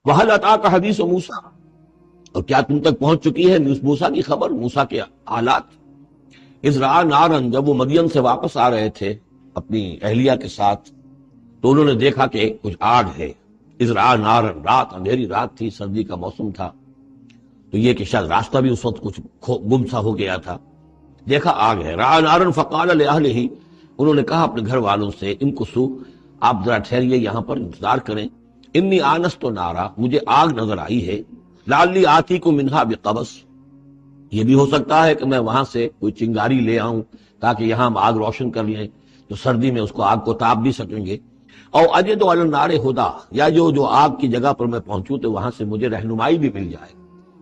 وَهَلْ أَتَاكَ حَدِيثُ موسیٰ، اور کیا تم تک پہنچ چکی ہے موسیٰ کی خبر، موسیٰ کے حالات؟ اذ رأى نارا، جب وہ مدین سے واپس آ رہے تھے اپنی اہلیہ کے ساتھ تو انہوں نے دیکھا کہ کچھ آگ ہے۔ اذ رأى نارا، رات، اندھیری رات تھی، سردی کا موسم تھا، تو یہ کہ شاید راستہ بھی اس وقت کچھ گم سا ہو گیا تھا، دیکھا آگ ہے۔ رأى نارا فقال لأهله، انہوں نے کہا اپنے گھر والوں سے، امکثوا، آپ ذرا ٹھہریے یہاں پر انتظار کریں، انی آنست نارا، مجھے آگ نظر آئی ہے، لعلی آتیکم منہا بقبس، یہ بھی ہو سکتا ہے کہ میں وہاں سے کوئی چنگاری لے آؤں تاکہ یہاں ہم آگ روشن کر لیں تو سردی میں اس کو آگ کو تاپ بھی سکیں گے، او اجد علی النار ہدا، یا جو آگ کی جگہ پر میں پہنچوں تو وہاں سے مجھے رہنمائی بھی مل جائے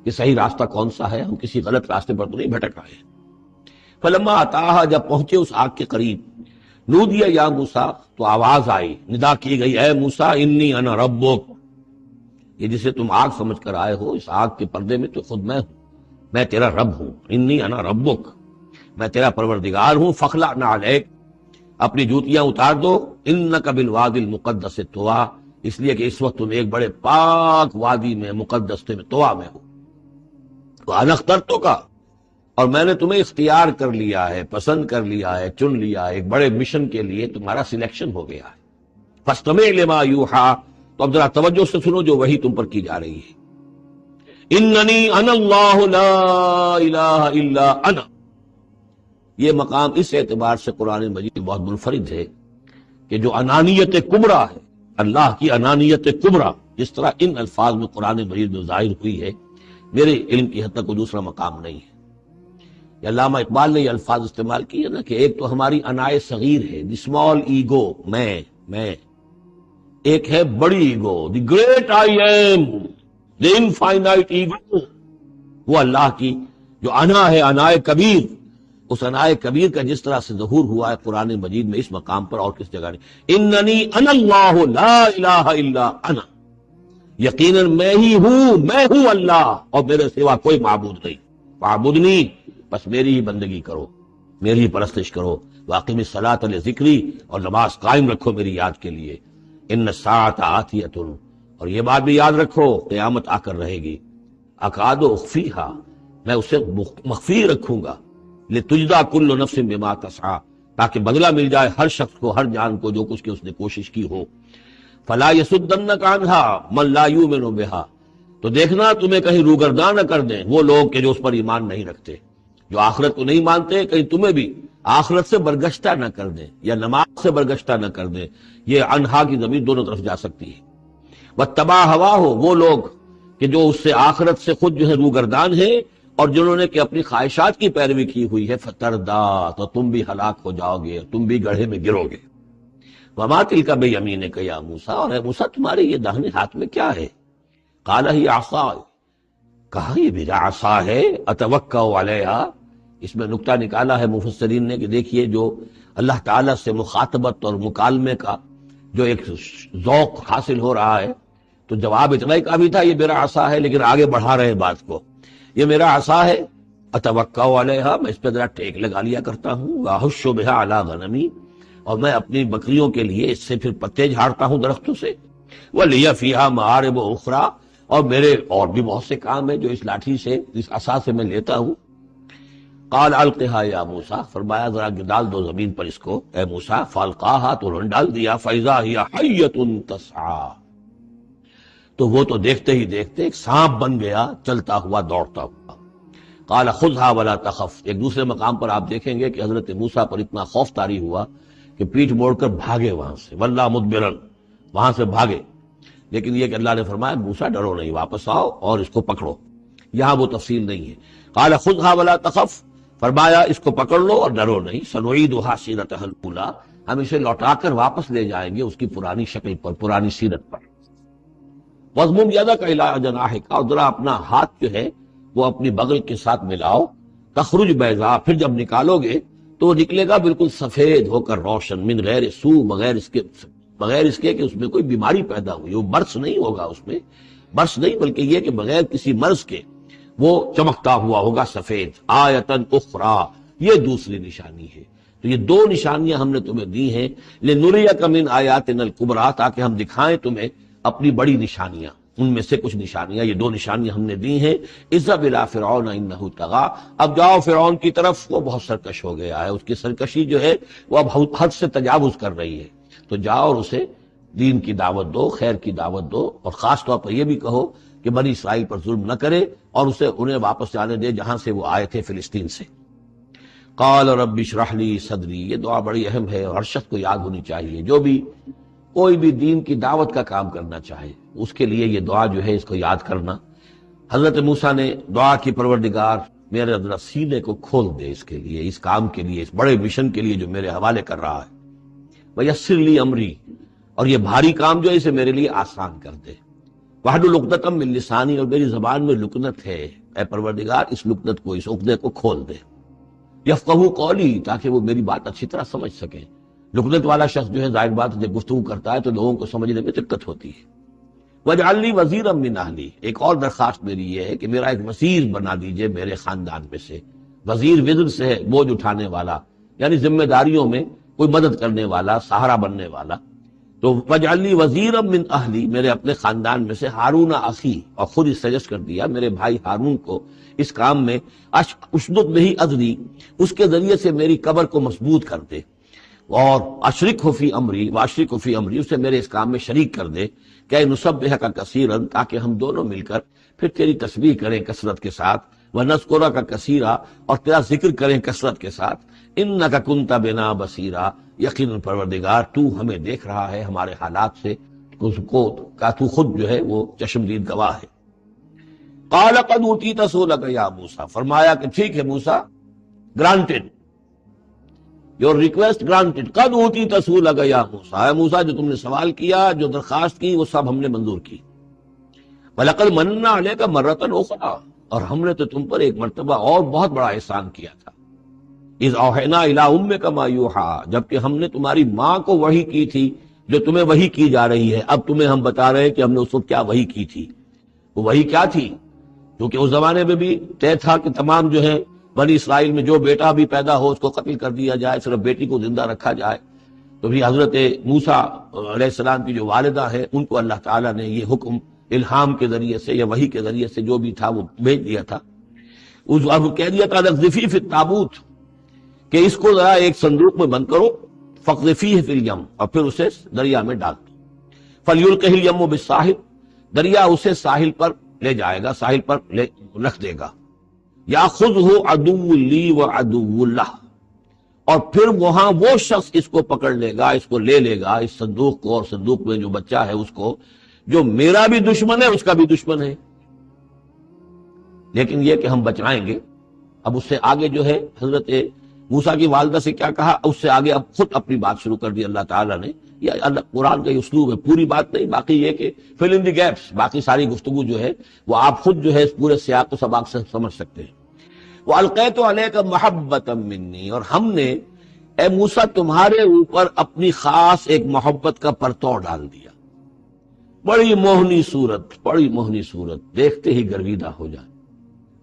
کہ صحیح راستہ کون سا ہے، ہم کسی غلط راستے پر تو نہیں بھٹک رہے ہیں۔ فلما اتاہا، جب پہنچے اس آگ کے قریب، نودی یا موسیٰ، تو آواز آئی، ندا کی گئی، اے موسیٰ انی انا ربک، یہ جسے تم آگ سمجھ کر آئے ہو، اس آگ کے پردے میں تو خود میں ہوں، میں تیرا رب ہوں، انی انا ربک، میں تیرا پروردگار ہوں، فخلع نعلیک، اپنی جوتیاں اتار دو، انک بالوادی المقدس طویٰ، اس لیے کہ اس وقت تم ایک بڑے پاک وادی میں، مقدس میں، طویٰ میں ہو، وانا اخترتک، اور میں نے تمہیں اختیار کر لیا ہے، پسند کر لیا ہے، چن لیا ہے، ایک بڑے مشن کے لیے تمہارا سلیکشن ہو گیا ہے، فاستمع لما یوحیٰ، تو اب ذرا توجہ سے سنو جو وحی تم پر کی جا رہی ہے، اننی انا اللہ لا الہ الا انا، یہ مقام اس اعتبار سے قرآن مجید بہت منفرد ہے کہ جو انانیت کبریٰ ہے، اللہ کی انانیت کبریٰ جس طرح ان الفاظ میں قرآن مجید میں ظاہر ہوئی ہے، میرے علم کی حد تک کوئی دوسرا مقام نہیں ہے۔ یہ علامہ اقبال نے یہ الفاظ استعمال کیے نا کہ ایک تو ہماری انائے صغیر ہے، دی اسمال ایگو، میں، ایک ہے بڑی ego, the great I am, the infinite ego, وہ اللہ کی جو انا ہے، انائے کبیر، اس انائے کبیر کا جس طرح سے ظہور ہوا ہے قرآن مجید میں اس مقام پر اور کس جگہ نہیں، اننی انا اللہ لا الہ الا انا، یقیناً میں ہی ہوں، میں ہوں اللہ، اور میرے سوا کوئی معبود نہیں، فاعبدنی، بس میری ہی بندگی کرو، میری ہی پرستش کرو، واقم الصلاۃ لذکری، اور نماز قائم رکھو میری یاد کے لیے، ان الساعۃ آتیۃ، اور یہ بات بھی یاد رکھو قیامت آ کر رہے گی، اکاد اخفیہا، میں اسے مخفی رکھوں گا، لتجزا کل نفس بما تسعی، تاکہ بدلہ مل جائے ہر شخص کو، ہر جان کو جو کچھ کی اس نے کوشش کی ہو، فلا یصدنک عنہا من لا یؤمن بہا، تو دیکھنا تمہیں کہیں روگرداں نہ کر دیں وہ لوگ کہ جو اس پر ایمان نہیں رکھتے، جو آخرت کو نہیں مانتے، کہیں تمہیں بھی آخرت سے برگشتہ نہ کر دیں یا نماز سے برگشتہ نہ کر دیں، یہ انہا کی ضمیر دونوں طرف جا سکتی ہے۔ واتبع ہواہ، وہ لوگ کہ جو اس سے آخرت سے خود جو ہے روگردان ہیں اور جنہوں نے کہ اپنی خواہشات کی پیروی کی ہوئی ہے، فتردا، تو تم بھی ہلاک ہو جاؤ گے، تم بھی گڑھے میں گرو گے۔ وما تلک بیمینک یا موسیٰ، اور اے موسیٰ تمہارے یہ داہنے ہاتھ میں کیا ہے؟ قال ہی عصای، کہا یہ میرا عصا ہے، اتوکا علیہا، اس میں نکتہ نکالا ہے مفسرین نے کہ دیکھیے جو اللہ تعالیٰ سے مخاطبت اور مکالمے کا جو ایک ذوق حاصل ہو رہا ہے، تو جواب اتنا ہی کافی تھا یہ میرا عصا ہے، لیکن آگے بڑھا رہے بات کو، یہ میرا عصا ہے، اتوکا علیہا، میں اس پہ ذرا ٹیک لگا لیا کرتا ہوں، واحش بہا علی غنمی، اور میں اپنی بکریوں کے لیے اس سے پھر پتے جھاڑتا ہوں درختوں سے، وَلِيَ فِيهَا مَآرِبُ أُخْرَى، اور میرے اور بھی بہت سے کام ہیں جو اس لاٹھی سے، اس عصا سے میں لیتا ہوں۔ قال القها یا موسیٰ، فرمایا ذرا ڈال دو زمین پر اس کو اے موسیٰ، فالقاها، تو انہوں نے ڈال دیا، فَإِذَا هِيَ حَيَّةٌ تَسْعَىٰ، تو وہ تو دیکھتے ہی دیکھتے ایک سانپ بن گیا، چلتا ہوا دوڑتا ہوا۔ قال خذها ولا تخف، ایک دوسرے مقام پر آپ دیکھیں گے کہ حضرت موسیٰ پر اتنا خوف طاری ہوا کہ پیٹھ موڑ کر بھاگے وہاں سے، واللہ مدبرا، وہاں سے بھاگے، لیکن یہ کہ اللہ نے فرمایا موسیٰ ڈرو نہیں، واپس آؤ اور اس کو پکڑو، یہاں وہ تفصیل نہیں ہے۔ قال خذها ولا تخف، فرمایا اس کو پکڑ لو اور ڈرو نہیں، سنعیدها سیرتها الاولی، ہم اسے لوٹا کر واپس لے جائیں گے اس کی پرانی شکل پر، پرانی سیرت پر۔ واضمم یدک الی جناحک، اور ذرا اپنا ہاتھ جو ہے وہ اپنی بغل کے ساتھ ملاؤ، تخرج بیضاء، پھر جب نکالو گے تو وہ نکلے گا بالکل سفید ہو کر روشن، من غیر سو، بغیر اس کے کہ اس میں کوئی بیماری پیدا ہوئی، وہ برس نہیں ہوگا، اس میں برس نہیں بلکہ یہ کہ بغیر کسی مرض کے وہ چمکتا ہوا ہوگا سفید۔ آیتن اخری، یہ دوسری نشانی ہے، تو یہ دو نشانیاں ہم نے تمہیں دی ہیں، لنریک من آیاتنا الکبریٰ، تاکہ ہم دکھائیں تمہیں اپنی بڑی نشانیاں۔ ان میں سے کچھ نشانیاں، یہ 2 نشانیاں ہم نے دی ہیں۔ اذهب الى فرعون انه طغى، اب جاؤ فرعون کی طرف، وہ بہت سرکش ہو گیا ہے، اس کی سرکشی جو ہے وہ اب حد سے تجاوز کر رہی ہے، تو جاؤ اور اسے دین کی دعوت دو، خیر کی دعوت دو، اور خاص طور پر یہ بھی کہو کہ بنی اسرائیل پر ظلم نہ کرے، اور انہیں واپس جانے دے جہاں سے وہ آئے تھے، فلسطین سے۔ قال رب اشرح لی صدری، یہ دعا بڑی اہم ہے اور ہر شخص کو یاد ہونی چاہیے، جو بھی کوئی بھی دین کی دعوت کا کام کرنا چاہے اس کے لیے یہ دعا جو ہے اس کو یاد کرنا۔ حضرت موسیٰ نے دعا کی، پروردگار میرے ذرا سینے کو کھول دے اس کے لیے، اس کام کے لیے، اس بڑے مشن کے لیے جو میرے حوالے کر رہا ہے۔ وَيَسِّرْ لِي أَمْرِي، اور یہ بھاری کام جو ہے اسے میرے لیے آسان کر دے۔ وَاحْلُلْ عُقْدَةً مِّن لِّسَانِي، اور میری زبان میں لکنت ہے، اے پروردگار اس لکنت کو، اس عقدے کو کھول دے۔ یفقہوا قولی، تاکہ وہ میری بات اچھی طرح سمجھ سکیں۔ لکنت والا شخص جو ہے ظاہر بات جب گفتگو کرتا ہے تو لوگوں کو سمجھنے میں دقت ہوتی ہے۔ وَاجْعَلْ لِي وَزِيرًا مِّنْ أَهْلِي، ایک اور درخواست میری یہ ہے کہ میرا ایک وزیر بنا دیجئے میرے خاندان میں سے۔ وزیر وزر سے ہے بوجھ اٹھانے والا، یعنی ذمہ داریوں میں کوئی مدد کرنے والا، سہارا بننے والا۔ تو وَاجْعَلْ لِي وَزِيرًا مِّنْ أَهْلِي، میرے اپنے خاندان میں سے ہارون اخی، اور خود اس سجیسٹ کر دیا میرے بھائی ہارون کو اس کام میں، اشدد بہ اذری، اس کے ذریعے سے میری کمر کو مضبوط کر دے، اور اشرکہ فی امری، واشرکہ فی امری، اسے میرے اس کام میں شریک کر دے، کہ نسبحک کثیرا، تاکہ ہم دونوں مل کر پھر تیری تسبیح کریں کثرت کے ساتھ، ونذکرک کثیرا، اور تیرا ذکر کریں کثرت کے ساتھ، انک کنت بنا بصیرا، یقیناً پروردگار تو ہمیں دیکھ رہا ہے ہمارے حالات سے، اس کو کا تو خود جو ہے وہ چشمدید گواہ ہے۔ قال قد اوتیت سؤلک یا موسیٰ، فرمایا کہ ٹھیک ہے موسیٰ، گرانٹڈ، یور ریکویسٹ گرانٹڈ، قد اوتیت سؤلک یا موسیٰ، اے موسیٰ جو تم نے سوال کیا، جو درخواست کی، وہ سب ہم نے منظور کی۔ وَلَقَدْ مَنَّا عَلَيْكَ مَرَّةً أُخْرَىٰ، اور ہم نے تو تم پر ایک مرتبہ اور بہت بڑا احسان کیا تھا۔ اِذْ أَوْحَيْنَا إِلَىٰ أُمِّكَ مَا يُوحَىٰ، جبکہ ہم نے تمہاری ماں کو وحی کی تھی جو تمہیں وحی کی جا رہی ہے۔ اب تمہیں ہم بتا رہے ہیں کہ ہم نے اس وقت کیا وحی کی تھی۔ وہ وحی کیا تھی؟ کیونکہ اس زمانے میں بھی طے تھا کہ تمام جو ہے بنی اسرائیل میں جو بیٹا بھی پیدا ہو اس کو قتل کر دیا جائے، صرف بیٹی کو زندہ رکھا جائے۔ تو بھی حضرت موسیٰ علیہ السلام کی جو والدہ ہے ان کو اللہ تعالیٰ نے یہ حکم الہام کے ذریعے سے یا وحی کے ذریعے سے جو بھی تھا وہ بھیج دیا تھا۔ اس وقت کہہ دیا تھا اقذفیہ فی التابوت، کہ اس کو ذرا ایک صندوق میں بند کرو، فاقذفیہ فی الیم، اور پھر اسے دریا میں ڈال دو، فلیلقہ الیم بالساحل، دریا اسے ساحل پر لے جائے گا، ساحل پر رکھ دے گا۔ یاخذہ عدو لی وعدو لہ، اور پھر وہاں وہ شخص اس کو پکڑ لے گا، اس کو لے لے گا، اس صندوق کو، اور صندوق میں جو بچہ ہے اس کو، جو میرا بھی دشمن ہے اس کا بھی دشمن ہے، لیکن یہ کہ ہم بچائیں گے۔ اب اس سے آگے جو ہے حضرت موسیٰ کی والدہ سے کیا کہا، اس سے آگے اب خود اپنی بات شروع کر دی اللہ تعالیٰ نے۔ یہ اللہ قرآن کا یہ اسلوب ہے، پوری بات نہیں، باقی یہ کہ فل ان دی گیپس، باقی ساری گفتگو جو ہے وہ آپ خود جو ہے اس پورے سیاق و سباق سے سمجھ سکتے ہیں۔ وَأَلْقَيْتُ عَلَيْكَ مَحَبَّةً مِّنِّي، اور ہم نے اے موسیٰ تمہارے اوپر اپنی خاص ایک محبت کا پرتو ڈال دیا۔ بڑی موہنی صورت، بڑی موہنی صورت، دیکھتے ہی گرویدہ ہو جائے۔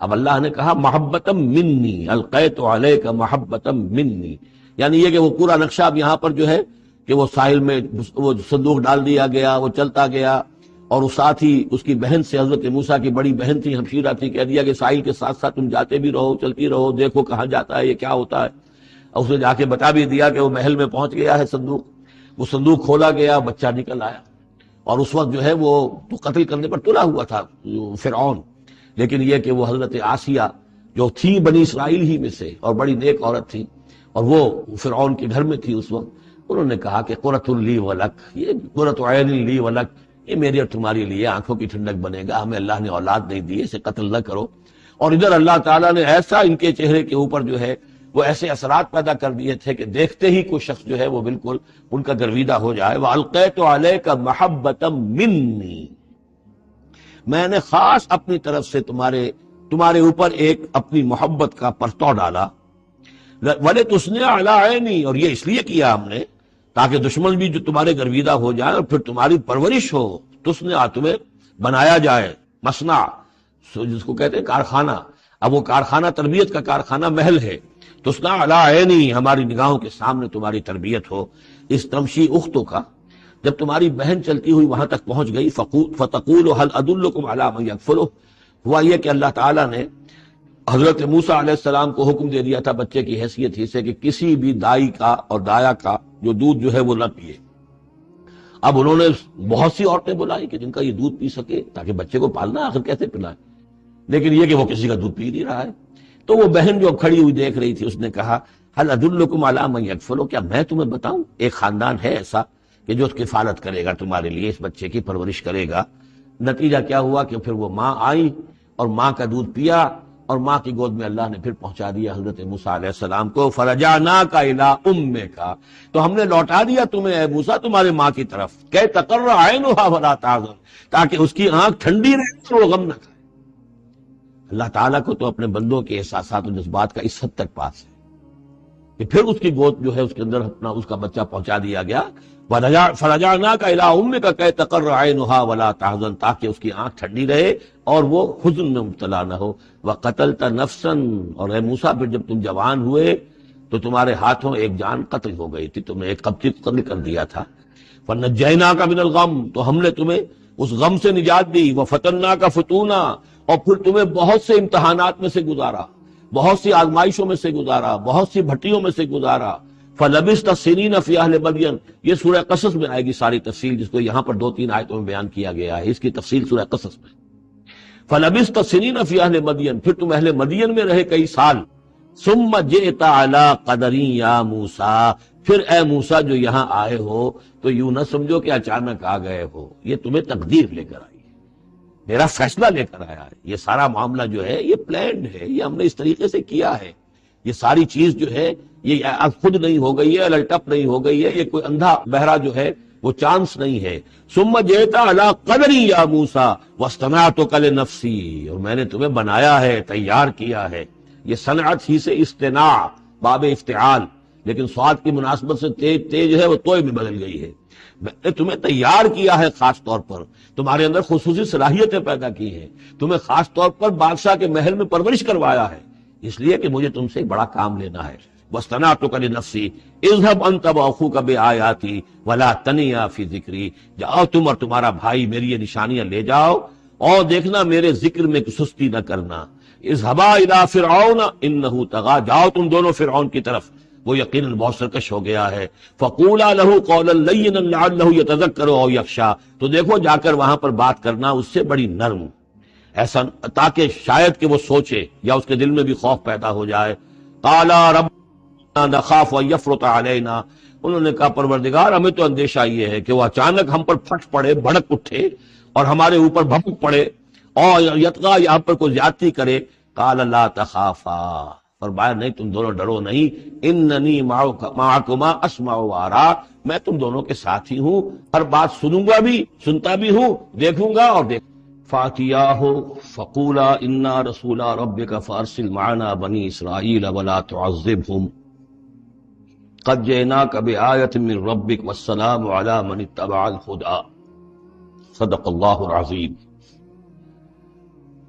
اب اللہ نے کہا محبتم منی، القیت علیک محبتم منی، یعنی یہ کہ وہ پورا نقشہ اب یہاں پر جو ہے کہ وہ ساحل میں وہ صندوق ڈال دیا گیا، وہ چلتا گیا، اور اس ساتھ ہی اس کی بہن سے، حضرت موسیٰ کی بڑی بہن تھی، ہمشیرہ تھی، کہہ دیا کہ ساحل کے ساتھ ساتھ تم جاتے بھی رہو، چلتی رہو، دیکھو کہاں جاتا ہے، یہ کیا ہوتا ہے۔ اور اس نے جا کے بتا بھی دیا کہ وہ محل میں پہنچ گیا ہے صندوق، وہ صندوق کھولا گیا، بچہ نکل آیا، اور اس وقت جو ہے وہ تو قتل کرنے پر تلا ہوا تھا فرعون، لیکن یہ کہ وہ حضرت آسیہ جو تھی بنی اسرائیل ہی میں سے اور بڑی نیک عورت تھی، اور وہ فرعون کے گھر میں تھی اس وقت، انہوں نے کہا کہ قرۃ لی ولک، یہ قرۃ عین لی ولک، یہ میری اور تمہاری لیے آنکھوں کی ٹھنڈک بنے گا، ہمیں اللہ نے اولاد نہیں دی، اسے قتل نہ کرو۔ اور ادھر اللہ تعالیٰ نے ایسا ان کے چہرے کے اوپر جو ہے وہ ایسے اثرات پیدا کر دیے تھے کہ دیکھتے ہی کوئی شخص جو ہے وہ بالکل ان کا گرویدہ ہو جائے۔ وَأَلْقَيْتُ عَلَيْكَ مَحَبَّةً مِّنِّي، میں نے خاص اپنی طرف سے تمہارے اوپر ایک اپنی محبت کا پرتو ڈالا۔ وَلِتُصْنِعَ عَلَىٰ عَيْنِي، اور یہ اس لیے کیا ہم نے تاکہ دشمن بھی جو تمہارے گرویدہ ہو جائے اور پھر تمہاری پرورش ہو، تصنع، تمہیں بنایا جائے، مصنع جس کو کہتے ہیں کارخانہ، اب وہ کارخانہ تربیت کا کارخانہ محل ہے، تصنع علی عینی، ہماری نگاہوں کے سامنے تمہاری تربیت ہو۔ اس تمشی اختوں کا جب تمہاری بہن چلتی ہوئی وہاں تک پہنچ گئی فتقول هل ادلکم علی من یکفلہ، ہوا یہ کہ اللہ تعالیٰ نے حضرت موسیٰ علیہ السلام کو حکم دے دیا تھا بچے کی حیثیت ہی سے کہ کسی بھی دائی کا اور دایا کا جو دودھ جو ہے وہ نہ پیے۔ اب انہوں نے بہت سی عورتیں بلائی کہ جن کا یہ دودھ پی سکے، تاکہ بچے کو پالنا آخر کیسے پلائے، لیکن یہ کہ وہ کسی کا دودھ پی نہیں رہا ہے۔ تو وہ بہن جو کھڑی ہوئی دیکھ رہی تھی، اس نے کہا هل ادلکم علی من یکفلہ، کیا میں تمہیں بتاؤں، ایک خاندان ہے ایسا کہ جو کفالت کرے گا تمہارے لیے، اس بچے کی پرورش کرے گا۔ نتیجہ کیا ہوا کہ پھر وہ ماں آئی اور ماں کا دودھ پیا، اور ماں کی گود میں اللہ نے پھر پہنچا دیا حضرت موسیٰ علیہ السلام کو۔ فرجعناک الی امک، تو ہم نے لوٹا دیا تمہیں اے موسیٰ تمہارے ماں کی طرف، کہ تقر عینھا ولا تحزن، تاکہ اس کی آنکھ ٹھنڈی رہے اور وہ غم نہ کھائے۔ اللہ تعالیٰ کو تو اپنے بندوں کے احساسات و جذبات کا اس حد تک پاس ہے کہ پھر اس کی گود جو ہے اس کے اندر اپنا اس کا بچہ پہنچا دیا گیا۔ فرجعناک الی امک کہ تقر عینھا ولا تحزن، تاکہ اس کی آنکھ ٹھنڈی رہے اور وہ حزن میں مبتلا نہ ہو۔ وقتلت نفسا، اور اے موسیٰ پھر جب تم جوان ہوئے تو تمہارے ہاتھوں ایک جان قتل ہو گئی تھی، تمہیں ایک قبطی قتل کر دیا تھا۔ فنجیناک من الغم، تو ہم نے تمہیں اس غم سے نجات دی۔ وفتناک فتونا، اور پھر تمہیں بہت سے امتحانات میں سے گزارا، بہت سی آزمائشوں میں سے گزارا، بہت سی بھٹیوں میں سے گزارا۔ فلبثت سنین فی اہل مدین، یہ سورہ قصص میں آئے گی ساری تفصیل، جس کو یہاں پر 2-3 آیتوں میں بیان کیا گیا ہے، اس کی تفصیل سورہ قصص میں۔ فلبثت سنین فی اہل مدین، پھر تم اہل مدین میں رہے کئی سال۔ ثم جئت علی قدری یا موسیٰ، پھر اے موسیٰ جو یہاں آئے ہو تو یوں نہ سمجھو کہ اچانک آ گئے ہو، یہ تمہیں تقدیر لے کر آئی ہے، میرا فیصلہ لے کر آیا ہے۔ یہ سارا معاملہ جو ہے یہ پلانڈ ہے، یہ ہم نے اس طریقے سے کیا ہے، یہ ساری چیز جو ہے یہ خود نہیں ہو گئی ہے، للٹپ نہیں ہو گئی ہے، یہ کوئی اندھا بہرا جو ہے وہ چانس نہیں ہے۔ ثم جئت علی قدری یا موسیٰ واصطنعتک لنفسی، اور میں نے تمہیں بنایا ہے، تیار کیا ہے۔ یہ صنعت ہی سے اصطناع باب افتعال، لیکن صاد کی مناسبت سے تیج ہے وہ توئے میں بدل گئی ہے۔ میں نے تمہیں تیار کیا ہے، خاص طور پر تمہارے اندر خصوصی صلاحیتیں پیدا کی ہیں، تمہیں خاص طور پر بادشاہ کے محل میں پرورش کروایا ہے، اس لیے کہ مجھے تم سے ایک بڑا کام لینا ہے۔ واصطنعتک لنفسی اذهب انت واخوک بآیاتی ولا تنیا فی ذکری، جاؤ تم اور تمہارا بھائی میری یہ نشانیاں لے جاؤ، اور دیکھنا میرے ذکر میں سستی نہ کرنا۔ اذهبا الی فرعون انه طغى، جاؤ تم دونوں فرعون کی طرف، وہ یقیناً بہت سرکش ہو گیا ہے۔ فقولا له قولا لینا لعله يتذکر او یخشی، تو دیکھو جا کر وہاں پر بات کرنا اس سے بڑی نرم، ایسا تاکہ شاید کہ وہ سوچے یا اس کے دل میں بھی خوف پیدا ہو جائے۔ قالا رب نخاف ان یفرط علینا، انہوں نے کہا پروردگار ہمیں تو اندیشہ یہ ہے کہ وہ اچانک ہم پر پھٹ پڑے، بھڑک اٹھے اور ہمارے اوپر بھبک پڑے، اور یطغی یا ہم پر کوئی زیادتی کرے۔ قال لا تخافا، فرمایا نہیں تم دونوں ڈرو نہیں، اننی معکما اسمع وارا، میں تم دونوں کے ساتھ ہی ہوں، ہر بات سنوں گا بھی، سنتا بھی ہوں، دیکھوں گا اور دیکھ۔ فاتیاہ فقولا انا رسول ربک فارسل معنا بنی اسرائیل ولا تعذبهم قد جئناک بآیۃ من ربک والسلام علی من اتبع الہدی، صدق اللہ العظیم۔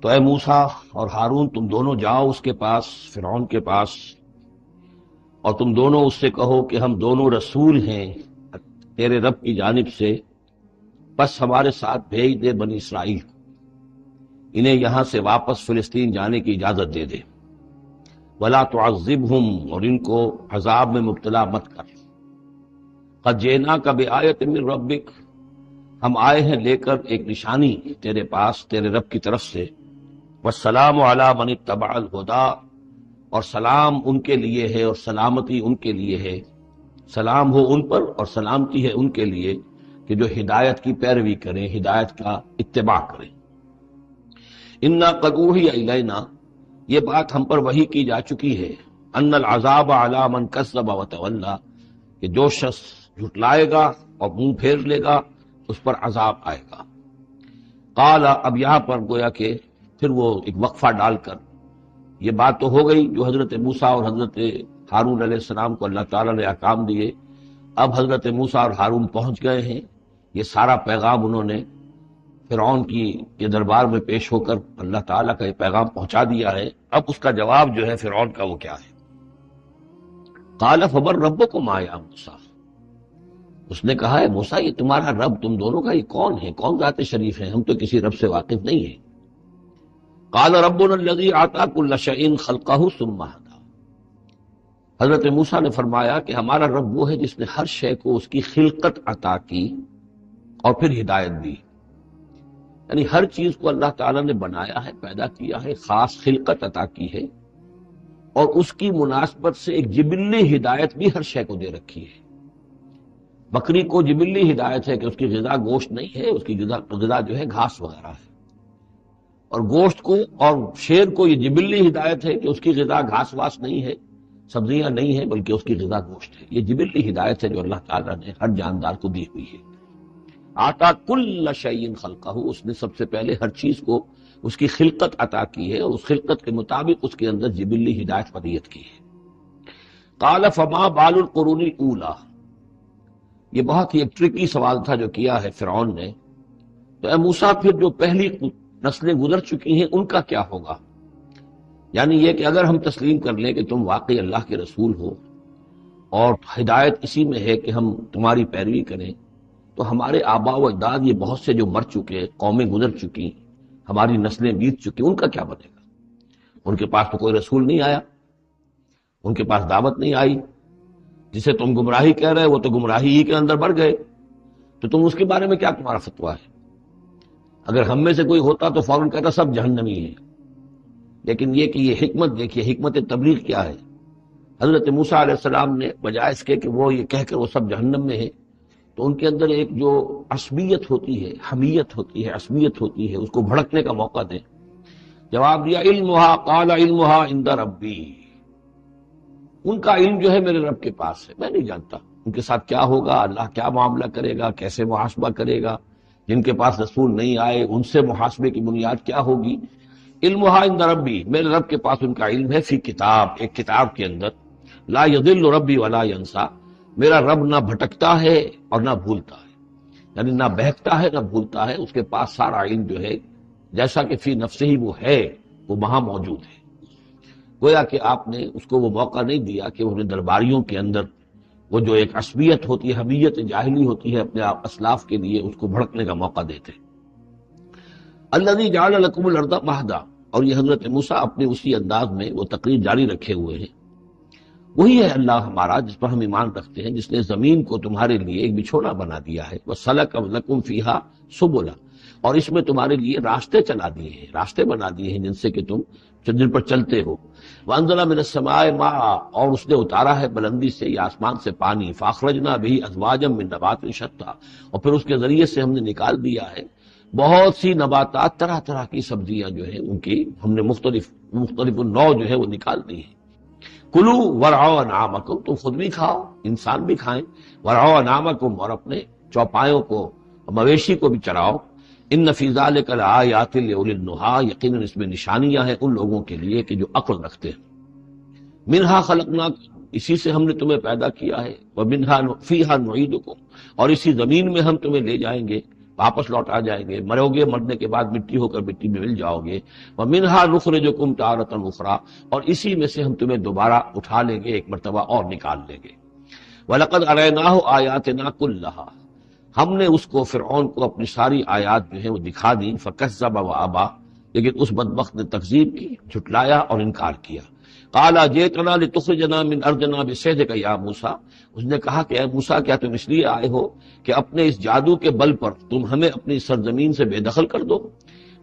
تو اے موسیٰ اور ہارون تم دونوں جاؤ اس کے پاس، فرعون کے پاس، اور تم دونوں اس سے کہو کہ ہم دونوں رسول ہیں تیرے رب کی جانب سے، بس ہمارے ساتھ بھیج دے بنی اسرائیل کو، انہیں یہاں سے واپس فلسطین جانے کی اجازت دے دے۔ ولا تعذبہم، اور ان کو عذاب میں مبتلا مت کر۔ قد جئناک بآیۃ من ربک، ہم آئے ہیں لے کر ایک نشانی تیرے پاس تیرے رب کی طرف سے۔ والسلام علی من اتبع الہدی، اور سلام ان کے لیے ہے اور سلامتی ان کے لیے ہے، سلام ہو ان پر اور سلامتی ہے ان کے لیے کہ جو ہدایت کی پیروی کریں، ہدایت کا اتباع کریں۔ انا قد اوحی الینا، یہ بات ہم پر وحی کی جا چکی ہے، ان العذاب علی من کذب وتولی، کہ جو شخص جھٹلائے گا اور منہ پھیر لے گا اس پر عذاب آئے گا۔ قال، اب یہاں پر گویا کہ پھر وہ ایک وقفہ ڈال کر یہ بات تو ہو گئی جو حضرت موسیٰ اور حضرت ہارون علیہ السلام کو اللہ تعالیٰ نے احکام دیے، اب حضرت موسیٰ اور ہارون پہنچ گئے ہیں، یہ سارا پیغام انہوں نے فرعون کی کے دربار میں پیش ہو کر اللہ تعالیٰ کا یہ پیغام پہنچا دیا ہے۔ اب اس کا جواب جو ہے فرعون کا وہ کیا ہے؟ قال فمن ربکما یا موسیٰ، اس نے کہا ہے موسیٰ یہ تمہارا رب تم دونوں کا یہ کون ہے، کون ذات شریف ہے، ہم تو کسی رب سے واقف نہیں ہیں۔ قال ربنا الذی اعطی کل شیء خلقہ ثم ہدی، حضرت موسیٰ نے فرمایا کہ ہمارا رب وہ ہے جس نے ہر شے کو اس کی خلقت عطا کی اور پھر ہدایت دی، یعنی ہر چیز کو اللہ تعالیٰ نے بنایا ہے، پیدا کیا ہے، خاص خلقت عطا کی ہے، اور اس کی مناسبت سے ایک جبلی ہدایت بھی ہر شے کو دے رکھی ہے۔ بکری کو جبلی ہدایت ہے کہ اس کی غذا گوشت نہیں ہے، اس کی غذا جو ہے گھاس وغیرہ ہے، اور گوشت کو اور شیر کو یہ جبلی ہدایت ہے کہ اس کی غذا گھاس واس نہیں ہے، سبزیاں نہیں ہیں، بلکہ اس کی غذا گوشت ہے۔ یہ جبلی ہدایت ہے جو اللہ تعالیٰ نے ہر جاندار کو دی ہوئی ہے۔ آتا کل شیء خلقہ، اس نے سب سے پہلے ہر چیز کو اس کی خلقت عطا کی ہے، اور اس خلقت کے مطابق اس کے اندر جبلی ہدایت ودیت کی ہے۔ قال فما بال القرون الاولی، یہ بہت ہی ایک ٹرکی سوال تھا جو کیا ہے فرعون نے، تو اے موسیٰ پھر جو پہلی نسلیں گزر چکی ہیں ان کا کیا ہوگا؟ یعنی یہ کہ اگر ہم تسلیم کر لیں کہ تم واقعی اللہ کے رسول ہو اور ہدایت اسی میں ہے کہ ہم تمہاری پیروی کریں، تو ہمارے آباء و اجداد یہ بہت سے جو مر چکے، قومیں گزر چکی، ہماری نسلیں بیت چکی، ان کا کیا بنے گا؟ ان کے پاس تو کوئی رسول نہیں آیا، ان کے پاس دعوت نہیں آئی، جسے تم گمراہی کہہ رہے وہ تو گمراہی ہی کے اندر بڑھ گئے، تو تم اس کے بارے میں کیا تمہارا فتویٰ ہے؟ اگر ہم میں سے کوئی ہوتا تو فوراً کہتا سب جہنمی ہیں، لیکن یہ کہ یہ حکمت دیکھیے، حکمت تبلیغ کیا ہے۔ حضرت موسیٰ علیہ السلام نے بجائے اس کے کہ وہ یہ کہہ کر وہ سب جہنم میں ہیں، تو ان کے اندر ایک جو عصبیت ہوتی ہے، حمیت ہوتی ہے، عصبیت ہوتی ہے، اس کو بھڑکنے کا موقع دیں۔ جواب دیا علمھا قال علمھا عند ربی، ان کا علم جو ہے میرے رب کے پاس ہے، میں نہیں جانتا ان کے ساتھ کیا ہوگا، اللہ کیا معاملہ کرے گا، کیسے محاسبہ کرے گا، جن کے پاس رسول نہیں آئے ان سے محاسبے کی بنیاد کیا ہوگی۔ علمھا عند ربی، میرے رب کے پاس ان کا علم ہے، فی کتاب، ایک کتاب کے اندر، لا یضل ربی ولا ینسا، میرا رب نہ بھٹکتا ہے اور نہ بھولتا ہے، یعنی نہ بہکتا ہے نہ بھولتا ہے، اس کے پاس سارا علم جو ہے جیسا کہ فی نفسہ ہی وہ ہے، وہ وہاں موجود ہے۔ گویا کہ آپ نے اس کو وہ موقع نہیں دیا کہ وہ درباریوں کے اندر وہ جو ایک عصبیت ہوتی ہے، حمیت جاہلی ہوتی ہے اپنے اسلاف کے لیے، اس کو بھڑکنے کا موقع دیتے۔ الذی جعل لکم الارض مہدا، اور یہ حضرت موسیٰ اپنے اسی انداز میں وہ تقریر جاری رکھے ہوئے ہیں، وہی ہے اللہ ہمارا جس پر ہم ایمان رکھتے ہیں، جس نے زمین کو تمہارے لیے ایک بچھونا بنا دیا ہے، وَسَلَكَ لَكُمْ فِيهَا سُبُلًا، اور اس میں تمہارے لیے راستے چلا دیے ہیں، راستے بنا دیے ہیں جن سے کہ تم جن پر چلتے ہو۔ وَأَنزَلَ مِنَ السَّمَاءِ مَاءً، اور اس نے اتارا ہے بلندی سے یا آسمان سے پانی، فَأَخْرَجْنَا بِهِ أَزْوَاجًا مِّن نَبَاتٍ شَتَّىٰ، اور پھر اس کے ذریعے سے ہم نے نکال دیا ہے بہت سی نباتات، طرح طرح کی سبزیاں جو ہیں ان کی ہم نے مختلف نوع جو ہے وہ نکال دی ہیں۔ کلو ورعوا انعامکم، تم خود بھی کھاؤ، انسان بھی کھائیں، ورعوا انعامکم، اور اپنے چوپایوں کو، مویشی کو بھی چراؤ۔ ان فی ذلک لآیات لأولی النہی، یقیناً اس میں نشانیاں ہیں ان لوگوں کے لیے کہ جو عقل رکھتے ہیں۔ منہا خلقناکم، اسی سے ہم نے تمہیں پیدا کیا ہے، ومنہا فیہا نعیدکم، اور اسی زمین میں ہم تمہیں لے جائیں گے، واپس لوٹا جائیں گے، مرو گے، مرنے کے بعد مٹی ہو کر مٹی میں مل جاؤ گے۔ وَمِنْهَا نُخْرِجُكُمْ تَارَةً أُخْرَىٰ، اور اسی میں سے ہم تمہیں دوبارہ اٹھا لیں گے، ایک مرتبہ اور نکال لیں گے۔ وَلَقَدْ أَرَيْنَاهُ آيَاتِنَا كُلَّهَا، ہم نے اس کو فرعون کو اپنی ساری آیات جو ہیں وہ دکھا دی، فَكَذَّبَ وَأَبَىٰ، لیکن اس بدبخت نے تکذیب کی، جھٹلایا اور انکار کیا۔ قَالَ جِئْتَنَا لِتُخْرِجَنَا مِنْ أَرْضِنَا بِسِحْرِكَ يَا مُوسَىٰ، اس نے کہا کہ اے موسیٰ کیا تم اس لیے آئے ہو کہ اپنے اس جادو کے بل پر تم ہمیں اپنی سرزمین سے بے دخل کر دو؟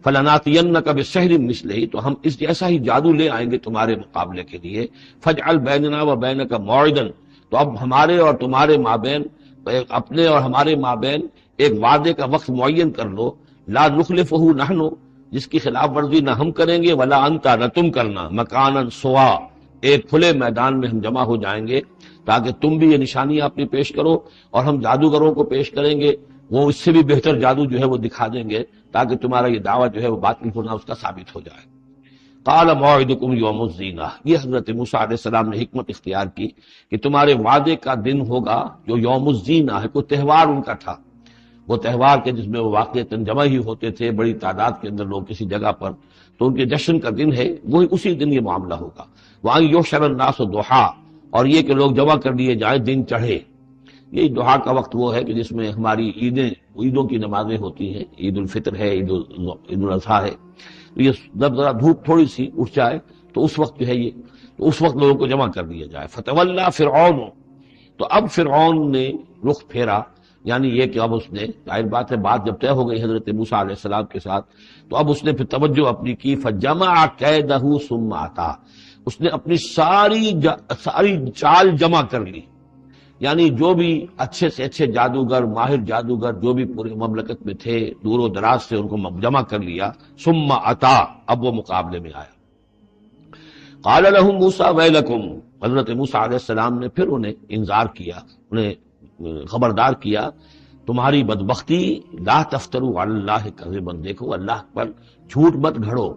فَلَنَأْتِيَنَّكَ بِسِحْرٍ مِّثْلِهِ، تو ہم اس جیسا ہی جادو لے آئیں گے تمہارے مقابلے کے لیے۔ فَاجْعَلْ بَيْنَنَا وَبَيْنَكَ مَوْعِدًا، تو اب ہمارے اور تمہارے مابین، اپنے اور ہمارے مابین ایک وعدے کا وقت معین کر لو، لا نخلفہ نحن، جس کی خلاف ورزی نہ ہم کریں گے، ولا انت، نہ تم کرنا، مکانا سوا، ایک کھلے میدان میں ہم جمع ہو جائیں گے تاکہ تم بھی یہ نشانیاں اپنی پیش کرو اور ہم جادوگروں کو پیش کریں گے، وہ اس سے بھی بہتر جادو جو ہے وہ دکھا دیں گے تاکہ تمہارا یہ دعویٰ جو ہے وہ باطل ہونا اس کا ثابت ہو جائے۔ قال موعدکم یوم الزینہ، یہ حضرت موسیٰ علیہ السلام نے حکمت اختیار کی کہ تمہارے وعدے کا دن ہوگا جو یوم الزینہ ہے، کوئی تہوار ان کا تھا، وہ تہوار کے جس میں وہ واقعتاً جمع ہی ہوتے تھے بڑی تعداد کے اندر لوگ کسی جگہ پر، تو ان کے جشن کا دن ہے، وہی اسی دن یہ معاملہ ہوگا۔ وَأَن يُحْشَرَ النَّاسُ ضُحًى، اور یہ کہ لوگ جمع کر لیے جائیں دن چڑھے، یہی دعا کا وقت وہ ہے کہ جس میں ہماری عیدوں کی نمازیں ہوتی ہیں، عید الفطر ہے، عید الاضحیٰ ہے، تو یہ جب ذرا دھوپ تھوڑی سی اٹھ جائے تو اس وقت جو ہے یہ تو اس وقت لوگوں کو جمع کر دیا جائے۔ فتولیٰ فرعون، تو اب فرعون نے رخ پھیرا، یعنی یہ کہ اب اس نے، ظاہر بات ہے بات جب طے ہو گئی حضرت موسیٰ علیہ السلام کے ساتھ، تو اب اس نے پھر توجہ اپنی کی، فجمع کیدہ ثم اتی، اس نے اپنی ساری چال جمع کر لی، یعنی جو بھی اچھے سے اچھے جادوگر، ماہر جادوگر جو بھی پورے مملکت میں تھے دور و دراز سے، ان کو جمع کر لیا۔ ثم اتی، اب وہ مقابلے میں آیا۔ قال لهم موسیٰ ویلکم، حضرت موسیٰ علیہ السلام نے پھر انہیں انذار کیا، انہیں خبردار کیا، تمہاری بدبختی، لا تفتروا علی اللہ کذبا، دیکھو اللہ پر جھوٹ مت گھڑو،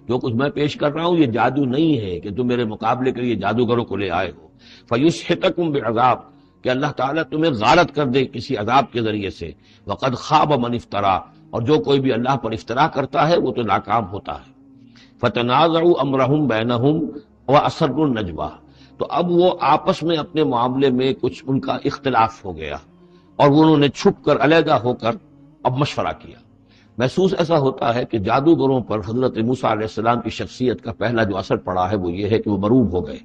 جو کچھ میں پیش کر رہا ہوں یہ جادو نہیں ہے کہ تم میرے مقابلے کے لیے جادوگروں کو لے آئے ہو۔ فیسحتکم بعذاب، کہ اللہ تعالیٰ تمہیں غارت کر دے کسی عذاب کے ذریعے سے۔ وقد خاب من افترا، اور جو کوئی بھی اللہ پر افترا کرتا ہے وہ تو ناکام ہوتا ہے۔ فتنازعوا امرهم بینہم واسروا النجوى، تو اب وہ آپس میں اپنے معاملے میں کچھ ان کا اختلاف ہو گیا، اور انہوں نے چھپ کر، علیحدہ ہو کر اب مشورہ کیا۔ محسوس ایسا ہوتا ہے کہ جادوگروں پر حضرت موسیٰ علیہ السلام کی شخصیت کا پہلا جو اثر پڑا ہے وہ یہ ہے کہ وہ مروب ہو گئے۔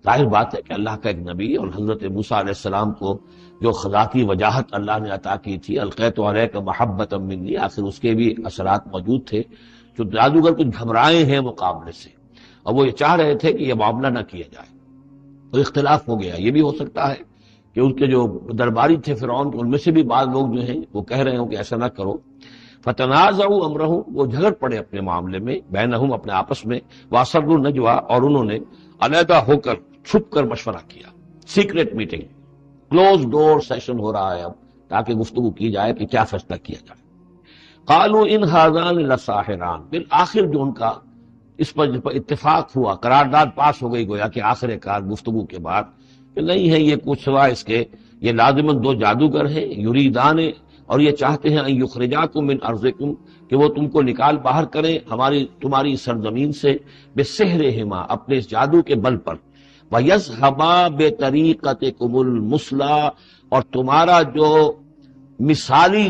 ظاہر بات ہے کہ اللہ کا ایک نبی اور حضرت موسیٰ علیہ السلام کو جو ذاتی وجاہت اللہ نے عطا کی تھی، القیت علیک محبۃ منی، آخر اس کے بھی اثرات موجود تھے، جو جادوگر کچھ گھبرائے ہیں مقابلے سے، اور وہ یہ چاہ رہے تھے کہ یہ معاملہ نہ کیا جائے، تو اختلاف ہو گیا۔ یہ بھی ہو سکتا ہے کہ ان کے جو درباری تھے فرعون، ان میں سے بھی بعض لوگ جو ہیں وہ کہہ رہے ہوں کہ ایسا نہ کرو۔ فتنازعوا امرهم، وہ جھگڑ پڑے اپنے معاملے میں، بینہم، اپنے آپس میں، واسروا النجوى، اور انہوں نے علیحدہ ہو کر چھپ کر مشورہ کیا، سیکریٹ میٹنگ، کلوز ڈور سیشن ہو رہا ہے اب، تاکہ گفتگو کی جائے کہ کیا فیصلہ کیا جائے۔ قالوا ان هذان لساحران، بالآخر جو ان کا اس پر اتفاق ہوا، قرارداد پاس ہو گئی گویا کہ آخر کار گفتگو کے بعد، کہ نہیں ہے یہ کچھ سوائے اس کے، یہ لازماً دو جادوگر ہیں، یریدان، اور یہ چاہتے ہیں ان یخرجاکم من ارضکم، کہ وہ تم کو نکال باہر کریں تمہاری سرزمین سے، بسحرہما، اپنے اس جادو کے بل پر، وَيَذْهَبَا بِطَرِيقَتِكُمُ الْمُثْلَىٰ، اور تمہارا جو مثالی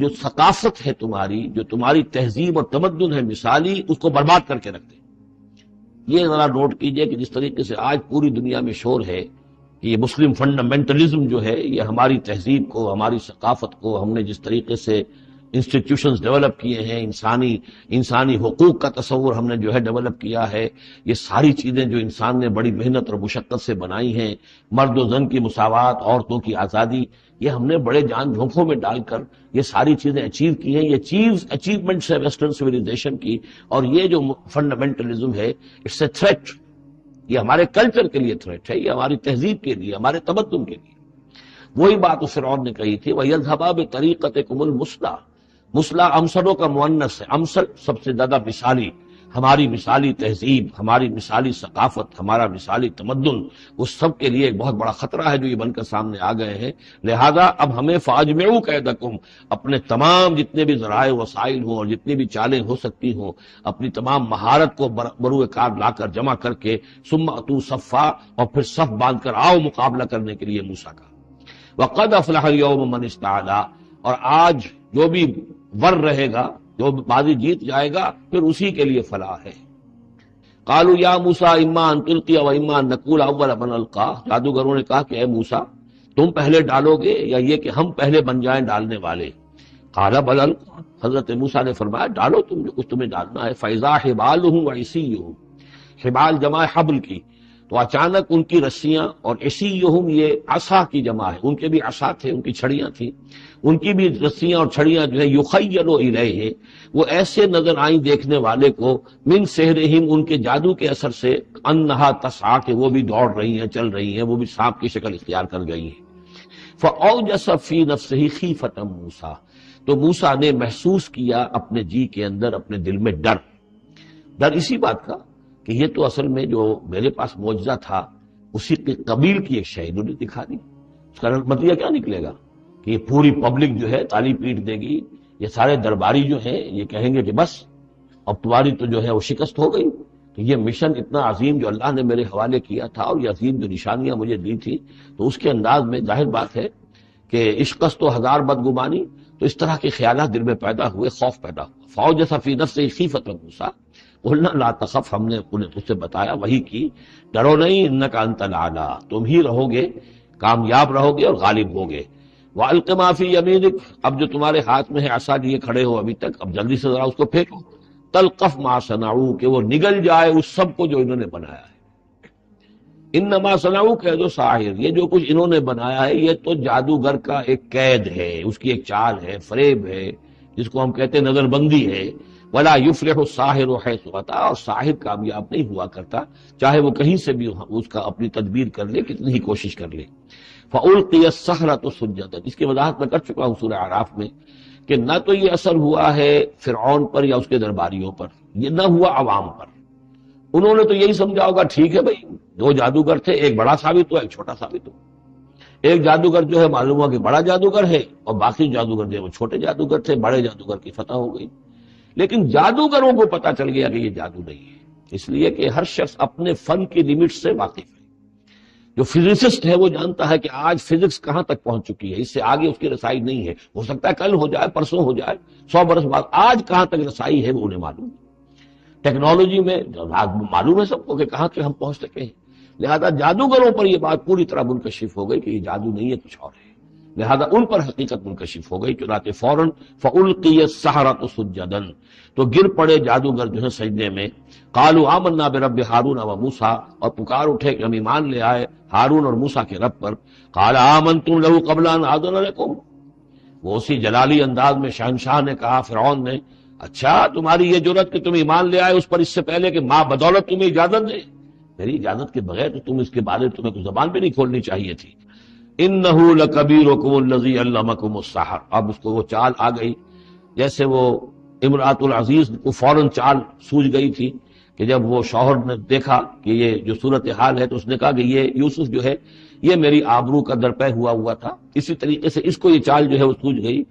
جو ثقافت ہے تمہاری، جو تمہاری تہذیب اور تمدن ہے مثالی، اس کو برباد کر کے رکھ دیں۔ یہ ذرا نوٹ کیجئے کہ جس طریقے سے آج پوری دنیا میں شور ہے کہ یہ مسلم فنڈامنٹلزم جو ہے یہ ہماری تہذیب کو، ہماری ثقافت کو، ہم نے جس طریقے سے انسٹیٹیوشنز ڈیولپ کیے ہیں، انسانی حقوق کا تصور ہم نے جو ہے ڈیولپ کیا ہے، یہ ساری چیزیں جو انسان نے بڑی محنت اور مشقت سے بنائی ہیں، مرد و زن کی مساوات، عورتوں کی آزادی، یہ ہم نے بڑے جان جھونکوں میں ڈال کر یہ ساری چیزیں اچیو کی ہیں۔ یہ اچیومنٹس ہے ویسٹرن سویلائزیشن کی، اور یہ جو فنڈامنٹلزم ہے اٹس اے تھریٹ، یہ ہمارے کلچر کے لیے تھریٹ ہے، یہ ہماری تہذیب کے لیے، ہمارے تمدن کے لیے۔ وہی بات اس فرعون نے کہی تھی، وَيَذْهَبَا بِطَرِيقَتِكُمُ الْمُثْلَىٰ، مثلا امثلوں کا مؤنث ہے، امثل سب سے زیادہ مثالی، ہماری مثالی تہذیب، ہماری مثالی ثقافت، ہمارا مثالی تمدن، اس سب کے لیے ایک بہت بڑا خطرہ ہے جو یہ بن کر سامنے آ گئے ہیں۔ لہذا اب ہمیں فاجمعوا کیدکم، اپنے تمام جتنے بھی ذرائع وسائل ہوں اور جتنی بھی چالیں ہو سکتی ہوں، اپنی تمام مہارت کو بروئے کار لا کر جمع کر کے، ثم اتوا صفا، اور پھر صف باندھ کر آؤ مقابلہ کرنے کے لیے موسیٰ کا۔ وقد افلح اليوم من استعلا، اور آج جو بھی ور رہے گا، جو بازی جیت جائے گا، پھر اسی کے لیے فلاح ہے۔ قالوا یا موسیٰ اما ان تلقی و اما ان نقول اول من القا، جادوگروں نے کہا کہ اے موسیٰ تم پہلے ڈالو گے یا یہ کہ ہم پہلے بن جائیں ڈالنے والے؟ قال بل القوا، حضرت موسیٰ نے فرمایا ڈالو تم جو کچھ تمہیں ڈالنا ہے۔ فاذا حبالهم وعصیهم، حبال جمع حبل کی، تو اچانک ان کی رسیاں، اور عصیہم یہ عصا کی جمع ہے، ان کے بھی عصا تھے، ان کی چھڑیاں تھیں، ان کی بھی رسیاں اور چھڑیاں جو ہے یخیل الیہ، وہ ایسے نظر آئیں دیکھنے والے کو، من سحرہم، ان کے جادو کے اثر سے، انہا تسعی، کہ وہ بھی دوڑ رہی ہیں، چل رہی ہیں، وہ بھی سانپ کی شکل اختیار کر گئی ہیں۔ فاوجس فی نفسہ خیفۃ موسیٰ، تو موسیٰ نے محسوس کیا اپنے جی کے اندر، اپنے دل میں ڈر اسی بات کا کہ یہ تو اصل میں جو میرے پاس معجزہ تھا اسی کے قبیل کی ایک شے انہوں نے دکھا دی، اس کا نتیجہ کیا نکلے گا کہ یہ پوری پبلک جو ہے تالی پیٹ دے گی، یہ سارے درباری جو ہیں یہ کہیں گے کہ بس اب تمہاری تو جو ہے وہ شکست ہو گئی، کہ یہ مشن اتنا عظیم جو اللہ نے میرے حوالے کیا تھا اور یہ عظیم جو نشانیاں مجھے دی تھی، تو اس کے انداز میں ظاہر بات ہے کہ عشقست و ہزار بدگمانی، تو اس طرح کے خیالات دل میں پیدا ہوئے، خوف پیدا ہوا۔ فاوجس فی نفسہ خیفۃ موسیٰ قلنا لا تخف، ہم نے انہیں اس سے بتایا، وہی کی، ڈرو نہیں، انک انت الاعلی، تم ہی رہو گے، کامیاب رہو گے اور غالب ہوگے۔ وَأَلْقِ مَا فِي يَمِينِكَ، اب جو تمہارے ہاتھ میں ہے عصا لیے کھڑے ہو ابھی تک، اب جلدی سے ذرا اس کو پھینکو، تلقف ما صنعوا، کہ وہ نگل جائے اس سب کو جو انہوں نے بنایا ہے۔ انما صنعوا کہہ دو ساحر، یہ جو کچھ انہوں نے بنایا ہے یہ تو جادوگر کا ایک قید ہے، اس کی ایک چال ہے، فریب ہے، جس کو ہم کہتے ہیں نظر بندی ہے۔ ولا یفلح الساحر حیث اتی، اور ساحر کامیاب نہیں ہوا کرتا چاہے وہ کہیں سے بھی اس کا اپنی تدبیر کر لے، کتنی ہی کوشش کر لے۔ فَأُلْقِيَ السَّحَرَةُ سُجَّدًا، اس کی وضاحت میں کر چکا ہوں سورہ اعراف میں کہ نہ تو یہ اثر ہوا ہے فرعون پر یا اس کے درباریوں پر، یہ نہ ہوا عوام پر۔ انہوں نے تو یہی سمجھا ہوگا ٹھیک ہے بھائی، دو جادوگر تھے، ایک بڑا ثابت ہوا، ایک چھوٹا ثابت ہوا۔ ایک جادوگر جو ہے معلوم ہوا کہ بڑا جادوگر ہے، اور باقی جادوگر جو ہے وہ چھوٹے جادوگر تھے، بڑے جادوگر کی فتح ہو گئی۔ لیکن جادوگروں کو پتا چل گیا کہ یہ جادو نہیں ہے، اس لیے کہ ہر شخص اپنے فن کی لمٹ سے واقف ہے۔ جو فزسسٹ ہے وہ جانتا ہے کہ آج فزکس کہاں تک پہنچ چکی ہے، اس سے آگے اس کی رسائی نہیں ہے، ہو سکتا ہے کل ہو جائے، پرسوں ہو جائے، 100 برس بعد، آج کہاں تک رسائی ہے وہ انہیں معلوم ہے۔ ٹیکنالوجی میں معلوم ہے سب کو کہ کہاں تک ہم پہنچ سکے ہیں، لہذا جادوگروں پر یہ بات پوری طرح منکشف ہو گئی کہ یہ جادو نہیں ہے، کچھ اور ہے، لہذا ان پر حقیقت منکشف ہو گئی، چنانچہ فوراً فَأُلْقِيَ السَّحَرَةُ سُجَّدًا، تو گر پڑے جادوگر جو ہے سجدے میں۔ قالوا آمنا برب ہارون و موسیٰ، اور پکار اٹھے کہ ہم ایمان لے آئے ہارون اور موسیٰ کے رب پر۔ قال آمنتم له قبل ان آذن لكم، وہ اسی جلالی انداز میں شہنشاہ نے کہا فرعون نے، اچھا تمہاری یہ جرت کہ تم ایمان لے آئے اس پر اس سے پہلے کہ ماں بدولت تمہیں اجازت دے، میری اجازت کے بغیر تو تم اس کے بارے میں تمہیں کوئی زبان بھی نہیں کھولنی چاہیے تھی۔ انہ لکبیرکم الذی علمکم السحر، اب اس کو وہ چال آ گئی، جیسے وہ امرأۃ العزیز کو فوراً چال سوجھ گئی تھی کہ جب وہ شوہر نے دیکھا کہ یہ جو صورتحال ہے تو اس نے کہا کہ یہ یوسف جو ہے یہ میری آبرو کا درپے ہوا تھا، اسی طریقے سے اس کو یہ چال جو ہے وہ سوجھ گئی۔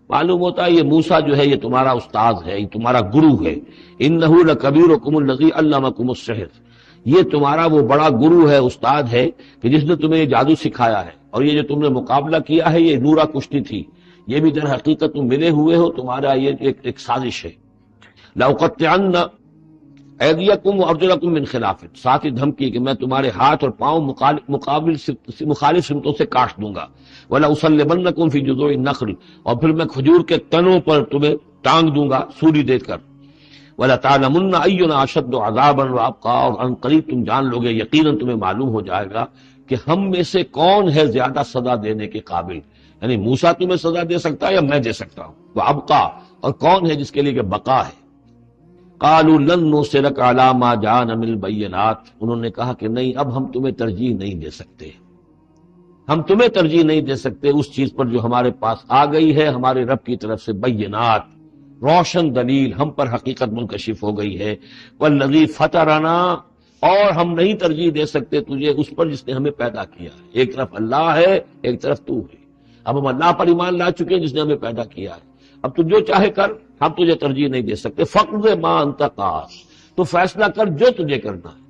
معلوم ہوتا ہے یہ موسیٰ جو ہے یہ تمہارا استاد ہے، یہ تمہارا گرو ہے۔ انہ لکبیرکم الذی علمکم السحر، یہ تمہارا وہ بڑا گرو ہے، استاد ہے کہ جس نے تمہیں یہ جادو سکھایا ہے، اور یہ جو تم نے مقابلہ کیا ہے یہ نورا کشتی تھی، یہ بھی در حقیقت تم ملے ہوئے ہو، تمہارا یہ ایک سازش ہے۔ لَأُقَطِّعَنَّ أَيْدِيَكُمْ وَأَرْجُلَكُمْ مِنْ خِلَافٍ، ساتھ ہی دھمکی کہ میں تمہارے ہاتھ اور پاؤں مخالف سمتوں سے کاٹ دوں گا۔ وَلَأُصَلِّبَنَّكُمْ فِي جُذُوعِ النَّخْلِ، اور پھر میں کھجور کے تنوں پر تمہیں ٹانگ دوں گا سولی دے کر۔ وَلَتَعْلَمُنَّ أَيُّنَا أَشَدُّ عَذَابًا وَأَبْقَىٰ، اور ان قریب تم جان لوگے، یقیناً تمہیں معلوم ہو جائے گا کہ ہم میں سے کون ہے زیادہ سزا دینے کے قابل، یعنی موسیٰ تمہیں سزا دے سکتا ہے یا میں دے سکتا ہوں، وَأَبْقَىٰ، اور کون ہے جس کے لیے کہ بقا ہے۔ قَالُوا لَن نُّرْسِلَكَ عَلَىٰ مَا جَاءَنَا مِنَ الْبَيِّنَاتِ، انہوں نے کہا کہ نہیں، اب ہم تمہیں ترجیح نہیں دے سکتے، ہم تمہیں ترجیح نہیں دے سکتے اس چیز پر جو ہمارے پاس آ گئی ہے ہمارے رب کی طرف سے، بینات، روشن دلیل ہم پر حقیقت منکشف ہو گئی ہے۔ والذی فطرنا، اور ہم نہیں ترجیح دے سکتے تجھے اس پر جس نے ہمیں پیدا کیا ہے، ایک طرف اللہ ہے ایک طرف تو ہے، اب ہم اللہ پر ایمان لا چکے ہیں جس نے ہمیں پیدا کیا ہے، اب تو جو چاہے کر، ہم تجھے ترجیح نہیں دے سکتے۔ فقض ما انت قاض، تو فیصلہ کر جو تجھے کرنا ہے،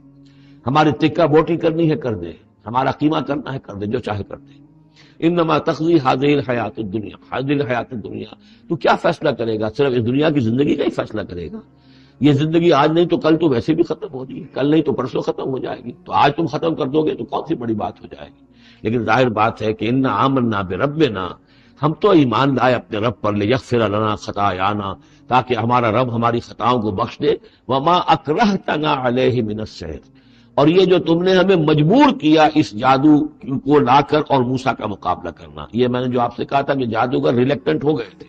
ہماری تکہ بوٹی کرنی ہے کر دے، ہمارا قیمہ کرنا ہے کر دے، جو چاہے کر دے۔ انما تقضی هذه الحیات الدنیا، هذه الحیات الدنیا، تو کیا فیصلہ کرے گا؟ صرف اس دنیا کی زندگی کا ہی فیصلہ کرے گا؟ یہ زندگی آج نہیں تو کل تو ویسے بھی ختم ہو رہی ہے، کل نہیں تو پرسوں ختم ہو جائے گی، تو آج تم ختم کر دو گے تو کون سی بڑی بات ہو جائے گی؟ لیکن ظاہر بات ہے کہ انا آمنا بربنا، ہم تو ایمان لائے اپنے رب پر، لیغفر لنا خطایانا، تاکہ ہمارا رب ہماری خطاؤں کو بخش دے، وما اکرہتنا علیہ من السحر، اور یہ جو تم نے ہمیں مجبور کیا اس جادو کو لا کر اور موسیٰ کا مقابلہ کرنا، یہ میں نے جو آپ سے کہا تھا کہ جادوگر ریلیکٹنٹ ہو گئے تھے،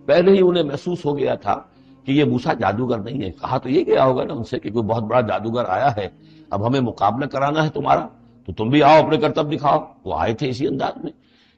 پہلے ہی انہیں محسوس ہو گیا تھا کہ یہ موسیٰ جادوگر نہیں ہے، کہا تو یہ گیا ہوگا نا ان سے کہ کوئی بہت بڑا جادوگر آیا ہے، اب ہمیں مقابلہ کرانا ہے تمہارا، تو تم بھی آؤ اپنے کرتب دکھاؤ۔ وہ آئے تھے اسی انداز میں،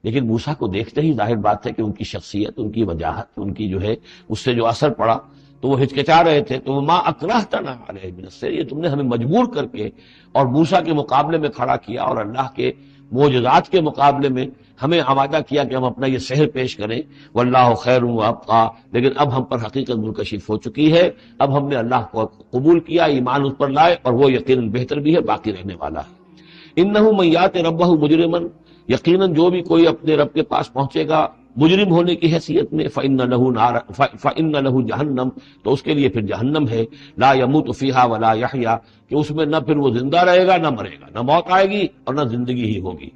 لیکن موسیٰ کو دیکھتے ہی ظاہر بات ہے کہ ان کی شخصیت، ان کی وجاہت، ان کی جو ہے اس سے جو اثر پڑا تو وہ ہچکچا رہے تھے، تو ما اکرہتنا علیہ من السحر، یہ تم نے ہمیں مجبور کر کے اور موسیٰ کے مقابلے میں کھڑا کیا اور اللہ کے معجزات کے مقابلے میں ہمیں آمادہ کیا کہ ہم اپنا یہ سحر پیش کریں، واللہ خیر وابقیٰ، لیکن اب ہم پر حقیقت منکشف ہو چکی ہے، اب ہم نے اللہ کو قبول کیا، ایمان اس پر لائے، اور وہ یقیناً بہتر بھی ہے، باقی رہنے والا ہے۔ انہ من یات ربہ مجرما، یقیناً جو بھی کوئی اپنے رب کے پاس پہنچے گا مجرم ہونے کی حیثیت میں فإن لہ جہنم، تو اس کے لیے پھر جہنم ہے، لا يموت فیہا ولا یحیا، کہ اس میں نہ پھر وہ زندہ رہے گا نہ مرے گا، نہ موت آئے گی اور نہ زندگی ہی ہوگی۔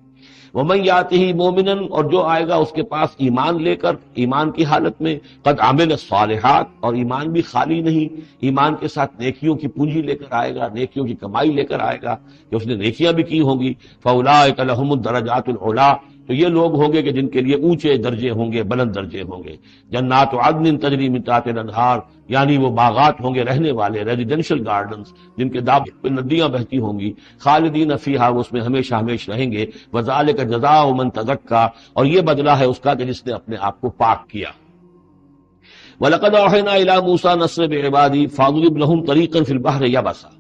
ومن یاتہ مومنا، اور جو آئے گا اس کے پاس ایمان لے کر، ایمان کی حالت میں، قد عمل الصالحات، اور ایمان بھی خالی نہیں، ایمان کے ساتھ نیکیوں کی پونجی لے کر آئے گا، نیکیوں کی کمائی لے کر آئے گا کہ اس نے نیکیاں بھی کی ہوں گی، فاولئک لہم الدرجات العلی، تو یہ لوگ ہوں گے کہ جن کے لیے اونچے درجے ہوں گے، بلند درجے ہوں گے۔ جنات عدن تجری من تحتها الانہار، یعنی وہ باغات ہوں گے رہنے والے، ریزیڈینشل گارڈنز جن کے داب پہ ندیاں بہتی ہوں گی، خالدین فیہا، وہ اس میں ہمیشہ ہمیش رہیں گے، وذالک جزاء من تزکا، اور یہ بدلہ ہے اس کا کہ جس نے اپنے آپ کو پاک کیا۔ وَلَقَدْ أَوْحَيْنَا إِلَىٰ مُوسَىٰ نَصْرِ بِعِبَادِي فَاضْرِبْ لَهُمْ طَرِيقًا فِي الْبَحْرِ يَبَسًا،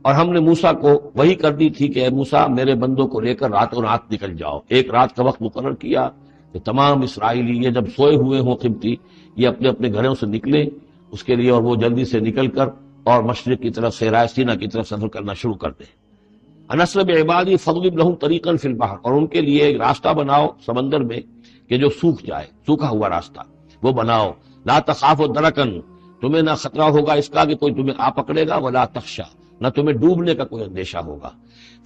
اور ہم نے موسیٰ کو وہی کر دی تھی کہ اے موسیٰ میرے بندوں کو لے کر راتوں رات نکل جاؤ، ایک رات کا وقت مقرر کیا کہ تمام اسرائیلی یہ جب سوئے ہوئے ہوں قبطی، یہ اپنے اپنے گھروں سے نکلیں اس کے لیے، اور وہ جلدی سے نکل کر اور مشرق کی طرف صحرائے سینا کی طرف سفر کرنا شروع کر دیں۔ نصر بعبادی فاضرب لہم طریقا فی البحر، اور ان کے لیے ایک راستہ بناؤ سمندر میں کہ جو سوکھ جائے، سوکھا ہوا راستہ وہ بناؤ، لا تخاف درکن، تمہیں نہ خطرہ ہوگا اس کا کہ کوئی تمہیں آ پکڑے گا، ولا تخشا، نہ تمہیں ڈوبنے کا کوئی اندیشہ ہوگا۔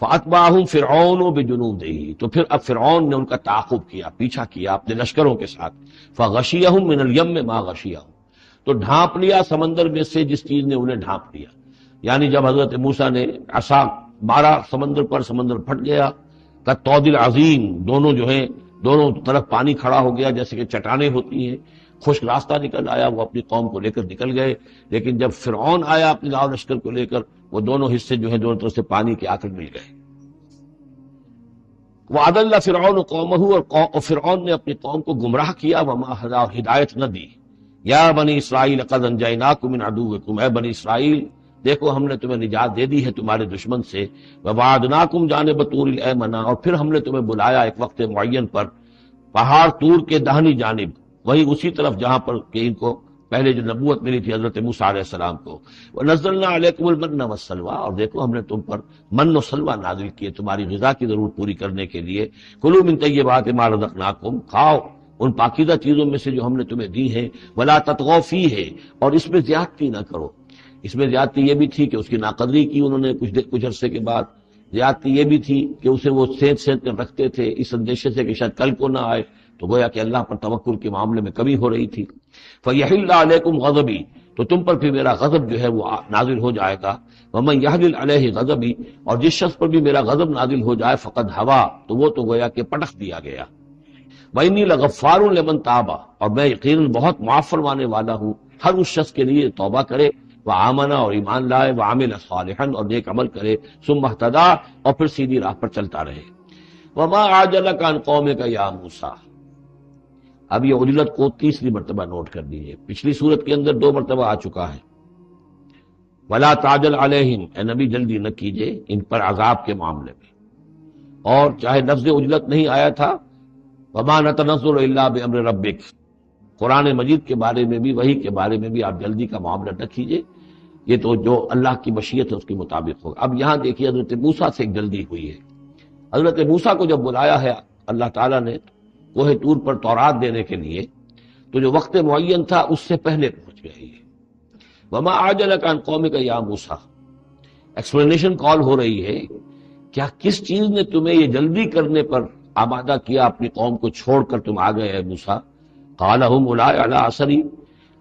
فاتبعہم فرعون بجنودہ، تو پھر اب فرعون نے ان کا تعاقب کیا، پیچھا کیا اپنے لشکروں کے ساتھ، فغشیہم من الیم ما غشیہم، تو ڈھانپ لیا سمندر میں سے جس چیز نے انہیں ڈھانپ لیا، یعنی جب حضرت موسیٰ نے عصا مارا سمندر پر، سمندر پھٹ گیا، کالطود العظیم، دونوں جو ہیں دونوں طرف پانی کھڑا ہو گیا جیسے کہ چٹانیں ہوتی ہیں، خشک راستہ نکل آیا، وہ اپنی قوم کو لے کر نکل گئے۔ لیکن جب فرعون آیا اپنے لاؤ لشکر کو لے کر، وہ دونوں حصے جو ہیں دونوں طرف سے پانی کے آ کر مل گئے۔ وَأَضَلَّ فِرْعَوْنُ قَوْمَهُ، اور فرعون نے اپنی قوم کو گمراہ کیا، وَمَا هَدَىٰ، اور ہدایت نہ دی۔ یا بنی اسرائیل قد انجیناکم من عدوکم، اے بنی اسرائیل دیکھو ہم نے تمہیں نجات دے دی ہے تمہارے دشمن سے، وَوَعَدْنَاكُمْ جانب طور الایمن، اور پھر ہم نے تمہیں بلایا ایک وقت معین پر پہاڑ طور کے داہنی جانب، وہی اسی طرف جہاں پر کہ ان کو پہلے جو نبوت ملی تھی حضرت موسیٰ علیہ السلام کو۔ وَنَزَّلْنَا عَلَيْكُمُ الْمَنَّ وَالسَّلْوَىٰ، اور دیکھو ہم نے تم پر من و سلوہ نازل کیے تمہاری غذا کی ضرورت پوری کرنے کے لیے۔ کُلُوا مِن طَیِّبَاتِ مَا رَزَقْنَاکُمْ، کھاؤ ان پاکیزہ چیزوں میں سے جو ہم نے تمہیں دی ہیں، وَلَا تَطْغَوْا فِیہِ، اور اس میں زیادتی نہ کرو۔ اس میں زیادتی یہ بھی تھی کہ اس کی ناقدری کی انہوں نے کچھ عرصے کے بعد، زیادتی یہ بھی تھی کہ اسے وہ سینت کر رکھتے تھے اس اندیشے سے کہ شاید کل کو نہ آئے، تو گویا کہ اللہ پر توکل کے معاملے میں کمی ہو رہی تھی۔ فَيَحِلَّ عَلَيْكُمْ غَضَبِي، تو تم پر بھی میرا غضب جو ہے وہ نازل ہو جائے گا۔ وَمَن يَحْلِلْ عَلَيْهِ غَضَبِي، اور جس شخص پر بھی میرا غضب نازل ہو جائے، فقد ہوا، تو وہ تو گویا کہ پٹخ دیا گیا۔ وَإِنِّي لَغَفَّارٌ لِمَن تَابَ، اور میں یقیناً بہت معاف فرمانے والا ہوں ہر اس شخص کے لیے توبہ کرے، وَآمَنَ، اور ایمان لائے، وَعَمِلَ صَالِحًا، اور نیک عمل کرے، ثُمَّ اهْتَدَىٰ، اور پھر سیدھی راہ پر چلتا رہے۔ وَمَا أَعْجَلَكَ عَنْ قَوْمِكَ يَا مُوسَىٰ، اب یہ عجلت کو تیسری مرتبہ نوٹ کر دیجیے، پچھلی صورت کے اندر 2 مرتبہ آ چکا ہے۔ وَلَا تَعْجَلْ عَلَيْهِمْ، اے نبی جلدی نہ کیجئے ان پر عذاب کے معاملے میں، اور چاہے لفظ عجلت نہیں آیا تھا، وَمَا نَتَنَزَّلُ إِلَّا بِأَمْرِ رَبِّكَ، قرآن مجید کے بارے میں بھی، وحی کے بارے میں بھی آپ جلدی کا معاملہ نہ کیجئے، یہ تو جو اللہ کی مشیت ہے اس کے مطابق ہوگا۔ اب یہاں دیکھیے حضرت موسیٰ سے ایک جلدی ہوئی ہے۔ حضرت موسیٰ کو جب بلایا ہے اللہ تعالیٰ نے کوہ طور پر تورات دینے کے لیے، تو جو وقت معین تھا اس سے پہلے پہنچ گئے یہ۔ وَمَا أَعْجَلَكَ عَنْ قَوْمِكَ يَا مُوسَىٰ، ایکسپلینیشن کال ہو رہی ہے، کیا کس چیز نے تمہیں یہ جلدی کرنے پر آمادہ کیا، اپنی قوم کو چھوڑ کر تم آ گئے اے موسیٰ؟ قَالَ هُمْ أُولَٰئِکَ عَلَىٰ أَثَرِي،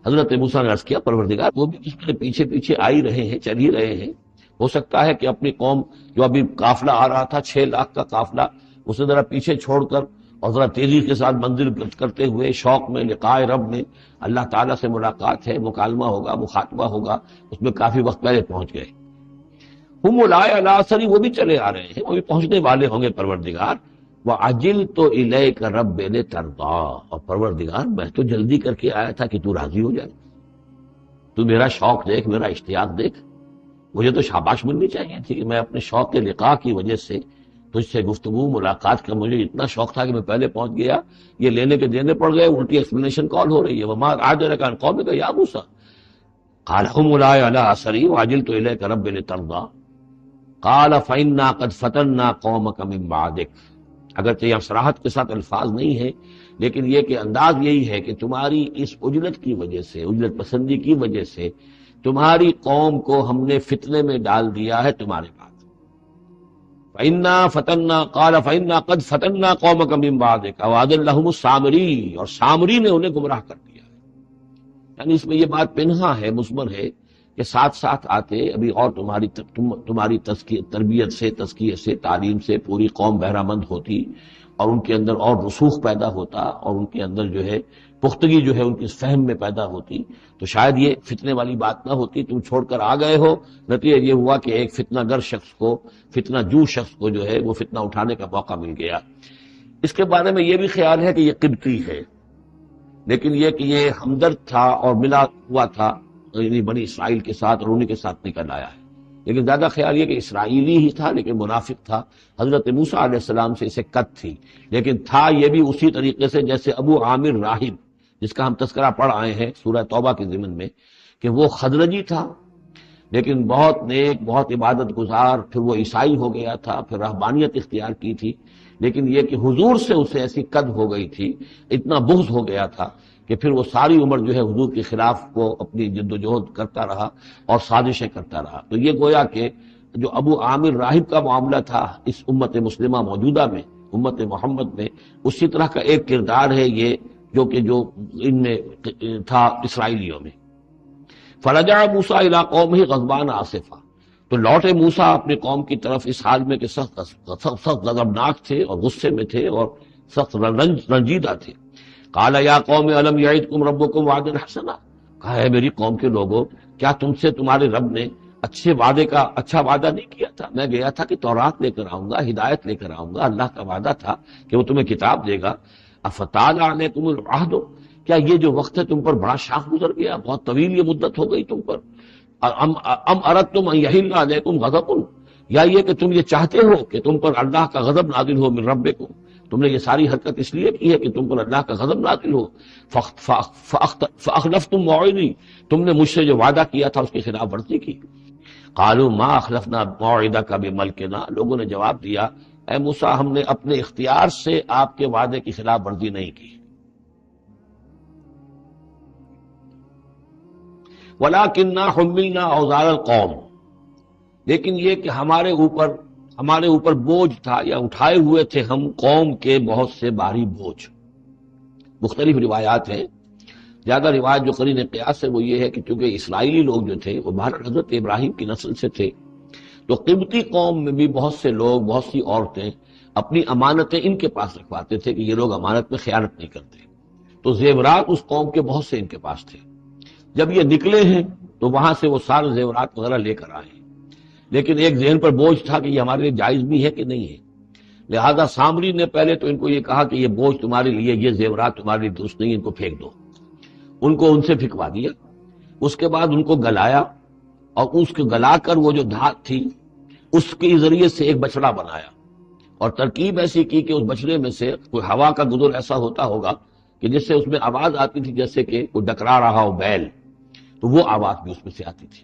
حضرت موسیٰ نے عرض کیا پروردگار وہ بھی اس کے پیچھے پیچھے آ ہی رہے ہیں، چل ہی رہے ہیں، ہو سکتا ہے کہ اپنی قوم جو ابھی قافلہ آ رہا تھا 6 لاکھ کا قافلہ، اسے ذرا پیچھے چھوڑ کر اور ذرا تیزی کے ساتھ منزل کرتے ہوئے شوق میں لقاء رب میں، اللہ تعالیٰ سے ملاقات ہے، مکالمہ ہوگا، مخاطبہ ہوگا، اس میں کافی وقت پہلے پہنچ گئے۔ ہم اولئک علی اثری، وہ بھی چلے آ رہے ہیں، وہ بھی پہنچنے والے ہوں گے پروردگار۔ وعجلت الیک رب لترضی، اور پروردگار میں تو جلدی کر کے آیا تھا کہ تو راضی ہو جائے، تو میرا شوق دیکھ، میرا اشتیاق دیکھ، مجھے تو شاباش ملنی چاہیے تھی کہ میں اپنے شوق کے لقاء کی وجہ سے تجھ سے گفتگو ملاقات کا مجھے اتنا شوق تھا کہ میں پہلے پہنچ گیا، یہ لینے کے دینے پڑ گئے، الٹی ایکسپلینیشن کال ہو رہی ہے۔ وما أعجلك عن قومك يا موسى قال هم أولئك على أثري وعجلت إليك رب لترضى قال فإنا قد فتنا قومك من بعدك، اگرچہ یہاں صراحت کے ساتھ الفاظ نہیں ہے، لیکن یہ کہ انداز یہی ہے کہ تمہاری اس عجلت کی وجہ سے، عجلت پسندی کی وجہ سے تمہاری قوم کو ہم نے فتنے میں ڈال دیا ہے تمہارے بعد۔ فَإِنَّا فَتَنَّا قَالَ فَإِنَّا قَدْ فَتَنَّا قَوْمَكَ مِن بَعْدِكَ وَأَضَلَّهُمُ السَّامِرِيُّ، اور سامری نے انہیں گمراہ کر دیا ہے۔ یعنی اس میں یہ بات پنہا ہے، مثمر ہے کہ ساتھ ساتھ آتے ابھی اور تمہاری تربیت سے، تزکیے سے، تعلیم سے پوری قوم بہرہ مند ہوتی، اور ان کے اندر اور رسوخ پیدا ہوتا، اور ان کے اندر جو ہے پختگی جو ہے ان کی فہم میں پیدا ہوتی، تو شاید یہ فتنے والی بات نہ ہوتی۔ تم چھوڑ کر آ گئے ہو، نتیجہ یہ ہوا کہ ایک فتنہ گر شخص کو، فتنہ جو شخص کو جو ہے وہ فتنہ اٹھانے کا موقع مل گیا۔ اس کے بارے میں یہ بھی خیال ہے کہ یہ قبطی ہے، لیکن یہ کہ یہ ہمدرد تھا اور ملا ہوا تھا یعنی بنی اسرائیل کے ساتھ، اور انہی کے ساتھ نکل آیا ہے۔ لیکن زیادہ خیال یہ کہ اسرائیلی ہی تھا، لیکن منافق تھا۔ حضرت موسیٰ علیہ السلام سے اسے قط تھی، لیکن تھا یہ بھی اسی طریقے سے جیسے ابو عامر راہب، جس کا ہم تذکرہ پڑھ آئے ہیں سورہ توبہ کے ضمن میں، کہ وہ خزرجی تھا لیکن بہت نیک، بہت عبادت گزار، پھر وہ عیسائی ہو گیا تھا، پھر رہبانیت اختیار کی تھی، لیکن یہ کہ حضور سے اسے ایسی قد ہو گئی تھی، اتنا بغض ہو گیا تھا کہ پھر وہ ساری عمر جو ہے حضور کے خلاف کو اپنی جد و جہد کرتا رہا اور سازشیں کرتا رہا۔ تو یہ گویا کہ جو ابو عامر راہب کا معاملہ تھا اس امت مسلمہ موجودہ میں، امت محمد میں، اسی طرح کا ایک کردار ہے یہ جو ان میں تھا اسرائیلیوں میں۔ فرجع موسیٰ الی قومہ غضبان آسفا، تو لوٹے موسیٰ اپنی قوم کی طرف اس حال میں کہ سخت غضبناک تھے اور غصے میں تھے اور سخت رنجیدہ تھے۔ قال یا قوم الم یعدکم ربکم وعدا حسنا، کہا ہے میری قوم کے لوگوں، کیا تم سے تمہارے رب نے اچھا وعدہ نہیں کیا تھا؟ میں گیا تھا کہ تورات لے کر آؤں گا، ہدایت لے کر آؤں گا، اللہ کا وعدہ تھا کہ وہ تمہیں کتاب دے گا۔ افتال علیکم العہد، کیا یہ جو وقت ہے تم پر بڑا شاخ گزر گیا، بہت طویل یہ مدت ہو گئی تم پر؟ ام اردتم ان یحل علیکم غضب، یا یہ کہ تم یہ چاہتے ہو کہ تم پر اللہ کا غضب نازل ہو من ربکم، تم نے یہ ساری حرکت اس لیے کی ہے کہ تم پر اللہ کا غضب نازل ہو۔ فاخلفتم موعدی، تم نے مجھ سے جو وعدہ کیا تھا اس کی خلاف ورزی کی۔ قالوا ما اخلفنا موعدک بملکنا، لوگوں نے جواب دیا اے موسیٰ ہم نے اپنے اختیار سے آپ کے وعدے کی خلاف ورزی نہیں کی۔ وَلَكِنَّا حُمِّلْنَا أَوْزَارَ الْقَوْمِ، لیکن یہ کہ ہمارے اوپر بوجھ تھا یا اٹھائے ہوئے تھے ہم قوم کے بہت سے بھاری بوجھ۔ مختلف روایات ہیں، زیادہ روایت جو قرین قیاس ہے وہ یہ ہے کہ چونکہ اسرائیلی لوگ جو تھے وہ بہر حضرت ابراہیم کی نسل سے تھے، تو قبطی قوم میں بھی بہت سے لوگ، بہت سی عورتیں اپنی امانتیں ان کے پاس رکھواتے تھے کہ یہ لوگ امانت میں خیانت نہیں کرتے، تو زیورات اس قوم کے بہت سے ان کے پاس تھے۔ جب یہ نکلے ہیں تو وہاں سے وہ سارے زیورات وغیرہ لے کر آئے ہیں، لیکن ایک ذہن پر بوجھ تھا کہ یہ ہمارے لیے جائز بھی ہے کہ نہیں ہے، لہذا سامری نے پہلے تو ان کو یہ کہا کہ یہ بوجھ تمہارے لیے، یہ زیورات تمہارے لیے درست نہیں، ان کو پھینک دو۔ ان کو ان سے پھینکوا دیا، اس کے بعد ان کو گلایا، اور اس کو گلا کر وہ جو دھات تھی اس کے ذریعے سے ایک بچڑا بنایا، اور ترکیب ایسی کی کہ اس بچڑے میں سے کوئی ہوا کا گزر ایسا ہوتا ہوگا کہ جس سے اس میں آواز آتی تھی جیسے کہ کوئی ڈکرا رہا ہو بیل، تو وہ آواز بھی اس میں سے آتی تھی۔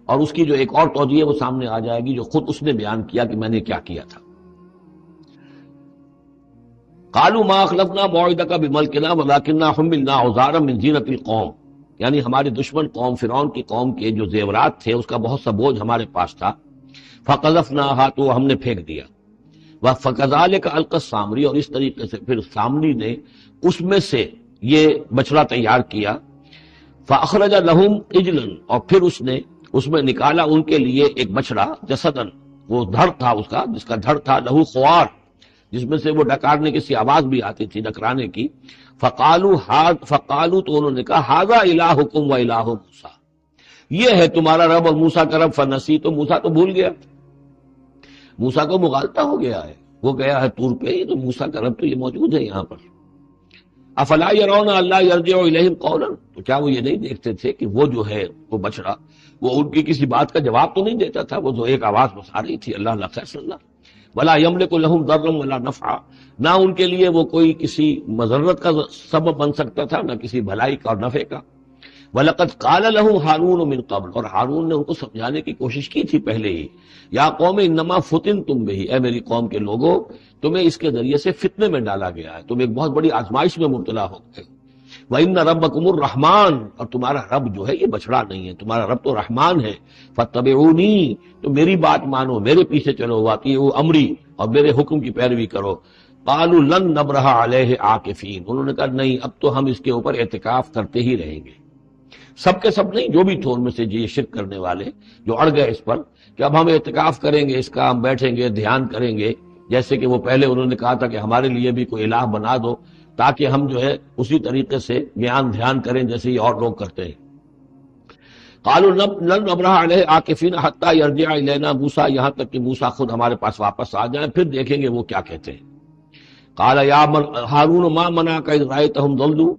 اور اس کی جو ایک اور توجیہ وہ سامنے آ جائے گی جو خود اس نے بیان کیا کہ میں نے کیا کیا تھا۔ قالوا ما اخلفنا موعدک بملکنا ولکننا حملنا اوزارا من زینۃ القوم، یعنی ہمارے دشمن قوم فرعون کی قوم کے جو زیورات تھے اس کا بہت سا بوجھ ہمارے پاس تھا، فقذفناها، تو ہم نے پھینک دیا، فکذلک القی السامری، اور اس طریقے سے پھر سامری نے اس میں سے یہ بچڑا تیار کیا، فاخرج لهم عجلا، اور پھر اس نے اس میں نکالا ان کے لیے ایک بچڑا، جسدن، وہ دھڑ تھا اس کا، جس کا دھڑ تھا، لہو خوار، جس میں سے وہ ڈکارنے کی سی آواز بھی آتی تھی، ڈکرانے کی۔ فقالوا، تو انہوں نے کہا ھذا الہکم و الہ موسیٰ، یہ ہے تمہارا رب اور موسیٰ کا رب، فنسی، تو موسیٰ تو بھول گیا، موسیٰ کو مغالطہ ہو گیا ہے، وہ گیا ہے طور پہ، یہ تو موسیٰ کا رب تو یہ موجود ہے یہاں پر۔ افلا یرون الا یرجع الیہم قولا، تو کیا وہ یہ نہیں دیکھتے تھے کہ وہ جو ہے وہ بچڑا وہ ان کی کسی بات کا جواب تو نہیں دیتا تھا، وہ جو ایک آواز بس آ رہی تھی، اللہ لا خیر صلی اللہ، ولا یملک لهم ضرا ولا نفعا، نہ ان کے لیے وہ کوئی کسی مضرت کا سبب بن سکتا تھا، نہ کسی بھلائی کا اور نفع کا۔ وَلَقَدْ قَالَ لَهُ هَارُونُ مِن قَبْلُ، اور ہارون نے ان کو سمجھانے کی کوشش کی تھی پہلے ہی، یا قوم انما فتنتم بہ، اے میری قوم کے لوگوں تمہیں اس کے ذریعے سے فتنے میں ڈالا گیا ہے، تم ایک بہت بڑی آزمائش میں مبتلا ہو گئے۔ وَإِنَّ رَبَّكُمُ الرَّحْمَٰنُ، اور تمہارا رب جو ہے یہ بچڑا نہیں ہے، تمہارا رب تو رحمان ہے۔ فَاتَّبِعُونِی، تو میری بات مانو، میرے پیچھے چلو، وَأَطِیعُوا أَمْرِی، اور میرے حکم کی پیروی کرو۔ قَالُوا لَن نَّبْرَحَ عَلَیہ عَاکِفِینَ، انہوں نے کہا نہیں اب تو ہم اس کے اوپر اعتکاف کرتے ہی رہیں گے۔ سب کے سب نہیں، جو بھی تھے ان میں سے یہ شرک کرنے والے جو اڑ گئے اس پر کہ اب ہم اعتکاف کریں گے، اس کا ہم بیٹھیں گے، دھیان کریں گے، جیسے کہ وہ پہلے انہوں نے کہا تھا کہ ہمارے لیے بھی کوئی الہ بنا دو تاکہ ہم جو ہے اسی طریقے سے گیان دھیان کریں جیسے یہ اور لوگ کرتے ہیں۔ قالوا لن نبرح علیہ عاکفین حتی یرجع الینا موسیٰ، یہاں تک کہ موسیٰ خود ہمارے پاس واپس آ جائیں، پھر دیکھیں گے وہ کیا کہتے ہیں۔ قال یا ہارون ما منعک اذ رأیتہم ضلوا،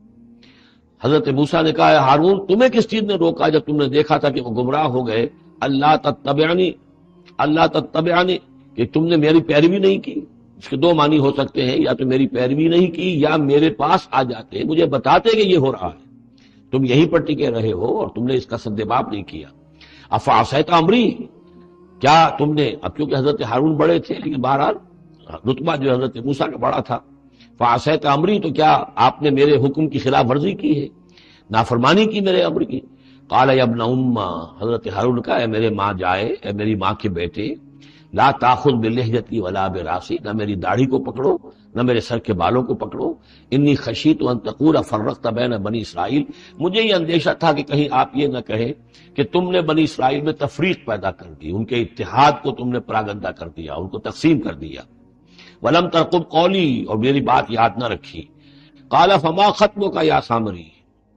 حضرت موسیٰ نے کہا ہارون تمہیں کس چیز نے روکا جب تم نے دیکھا تھا کہ وہ گمراہ ہو گئے، اللہ تتبعنی، کہ تم نے میری پیروی نہیں کی۔ اس کے دو معنی ہو سکتے ہیں، یا تو میری پیروی نہیں کی یا میرے پاس آ جاتے مجھے بتاتے کہ یہ ہو رہا ہے، تم یہیں پر ٹکے رہے ہو اور تم نے اس کا سدباب نہیں کیا۔ افعصیت امری، کیا تم نے، اب کیونکہ حضرت ہارون بڑے تھے لیکن بہرحال رتبہ جو حضرت موسیٰ کا بڑا تھا، فعصیت امری، تو کیا آپ نے میرے حکم کی خلاف ورزی کی ہے، نافرمانی کی میرے امر کی۔ قال یا ابن ام، حضرت ہارون کا اے میرے ماں جائے، اے میری ماں کے بیٹے، لا تاخذ بلحیتی ولا براسی، نہ میری داڑھی کو پکڑو نہ میرے سر کے بالوں کو پکڑو، انی خشیت ان تقول فرقت بین بنی اسرائیل، مجھے یہ اندیشہ تھا کہ کہیں آپ یہ نہ کہیں کہ تم نے بنی اسرائیل میں تفریق پیدا کر دی، ان کے اتحاد کو تم نے پراگندہ کر دیا، ان کو تقسیم کر دیا۔ ولم ترقب قولی، اور میری بات یاد نہ رکھی۔ قال فما خطبک یا سامری،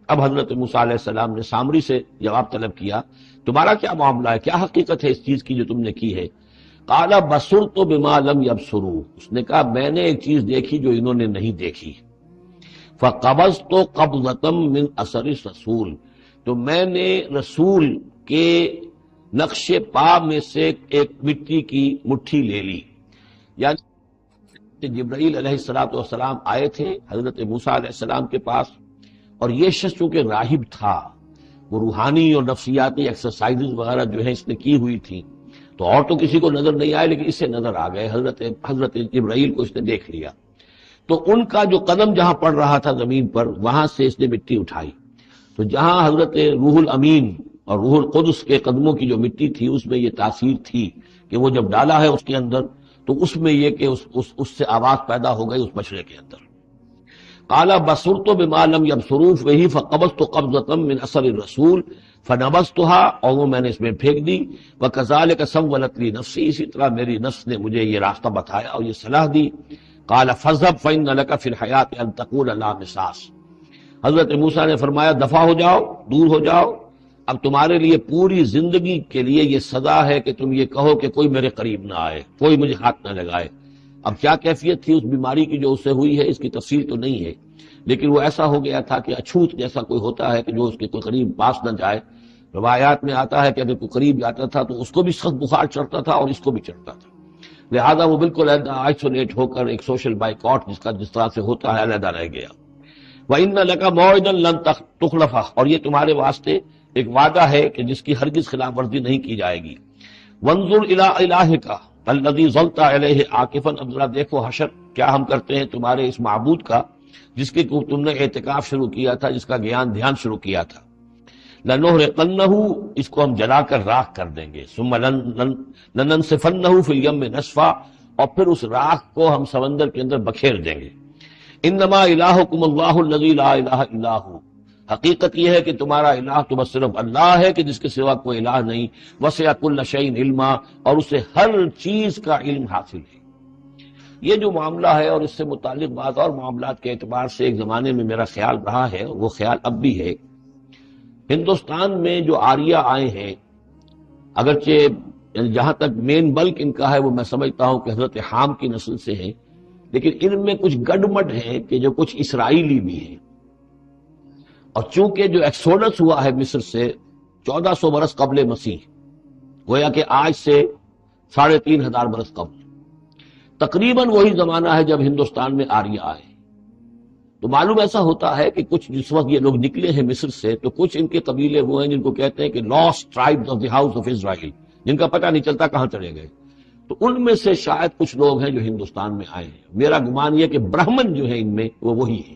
اب حضرت موسیٰ علیہ السلام نے سامری سے جواب طلب کیا، تمہارا کیا معاملہ ہے، کیا حقیقت ہے اس چیز کی جو تم نے کی ہے۔ قال بصرت بما لم يبصروا، اس نے کہا میں نے ایک چیز دیکھی جو انہوں نے نہیں دیکھی۔ فقبضت قبضة من اثر الرسول، تو میں نے رسول کے نقش پا میں سے ایک مٹی کی مٹھی لے لی، یعنی جبرائیل علیہ السلام آئے تھے حضرت موسیٰ علیہ السلام کے پاس، اور یہ شخص چونکہ راہب تھا، وہ روحانی اور نفسیاتی ایکسرسائزز وغیرہ جو ہیں اس نے کی ہوئی تھی، تو اور تو کسی کو نظر نہیں آئے لیکن اسے نظر آ گئے، حضرت جبرائیل کو اس نے دیکھ لیا۔ تو ان کا جو قدم جہاں پڑ رہا تھا زمین پر، وہاں سے اس نے مٹی اٹھائی، تو جہاں حضرت روح الامین اور روح القدس کے قدموں کی جو مٹی تھی اس میں یہ تاثیر تھی کہ وہ جب ڈالا ہے اس کے اندر تو اس میں یہ کہ اس سے آواز پیدا ہو گئی اس بچڑے کے اندر۔ قال بصرت بما لم يبصروا به فقبضت قبضة من اثر الرسول فنبذتها، اور وہ میں نے اس میں پھینک دی۔ وكذلك سولت لي نفسي، اسی طرح میری نفس نے مجھے یہ راستہ بتایا اور یہ صلاح دی۔ قال فاذهب فإن لك في الحياة أن تقول لا مساس، حضرت موسیٰ نے فرمایا دفع ہو جاؤ، دور ہو جاؤ، اب تمہارے لیے پوری زندگی کے لیے یہ سزا ہے کہ تم یہ کہو کہ کوئی میرے قریب نہ آئے، کوئی مجھے ہاتھ نہ لگائے۔ اب کیا کیفیت تھی اس بیماری کی جو اس سے ہوئی ہے اس کی تفصیل تو نہیں ہے، لیکن وہ ایسا ہو گیا تھا کہ اچھوت جیسا کوئی ہوتا ہے کہ جو اس کے کوئی قریب پاس نہ جائے۔ روایات میں آتا ہے کہ اگر کوئی قریب جاتا تھا تو اس کو بھی سخت بخار چڑھتا تھا اور اس کو بھی چڑھتا تھا، لہذا وہ بالکل آئسولیٹ ہو کر ایک سوشل بائیکاٹ جس طرح سے ہوتا ہے علیحدہ رہ گیا۔ وَإِنَّ لَكَ مَوْعِدًا لَن تُخْلَفَهُ، اور یہ تمہارے واسطے ایک وعدہ ہے کہ جس کی ہرگز خلاف ورزی نہیں کی جائے گی۔ وَانظُرْ إِلَىٰ إِلَٰهِكَ الَّذِي ظَلْتَ عَلَيْهِ عَاكِفًا، اب ذرا دیکھو حشر کیا ہم کرتے ہیں تمہارے اس معبود کا جس کے تم نے اعتکاف شروع کیا تھا، جس کا گیان دھیان شروع کیا تھا۔ لَنُحْرِقَنَّهُ، اس کو ہم جلا کر راکھ کر دیں گے۔ ثُمَّ لَنَنسِفَنَّهُ فِي الْيَمِّ نَسْفًا، اور پھر اس راکھ کو ہم سمندر کے اندر بکھیر دیں گے۔ انما الہکم اللہ الذی لا الہ الا ہو، حقیقت یہ ہے کہ تمہارا الہ تو بس صرف اللہ ہے کہ جس کے سوا کوئی الہ نہیں۔ وسع کل شیء علما، اور اسے ہر چیز کا علم حاصل ہے۔ یہ جو معاملہ ہے اور اس سے متعلق بعض اور معاملات کے اعتبار سے ایک زمانے میں میرا خیال رہا ہے، وہ خیال اب بھی ہے، ہندوستان میں جو آریہ آئے ہیں، اگرچہ جہاں تک مین بلک ان کا ہے وہ میں سمجھتا ہوں کہ حضرت حام کی نسل سے ہیں، لیکن ان میں کچھ گڈمٹ ہیں کہ جو کچھ اسرائیلی بھی ہیں، اور چونکہ جو ایکسوڈس ہوا ہے مصر سے 1400 برس قبل مسیح، گویا کہ آج سے 3500 برس قبل، تقریباً وہی زمانہ ہے جب ہندوستان میں آریہ آئے، تو معلوم ایسا ہوتا ہے کہ کچھ جس وقت یہ لوگ نکلے ہیں مصر سے تو کچھ ان کے قبیلے وہ ہیں جن کو کہتے ہیں کہ last tribes of the house of Israel, جن کا پتہ نہیں چلتا کہاں چلے گئے. تو ان میں سے شاید کچھ لوگ ہیں جو ہندوستان میں آئے ہیں. میرا گمان یہ کہ برہمن جو ہیں ان میں وہ وہی ہیں.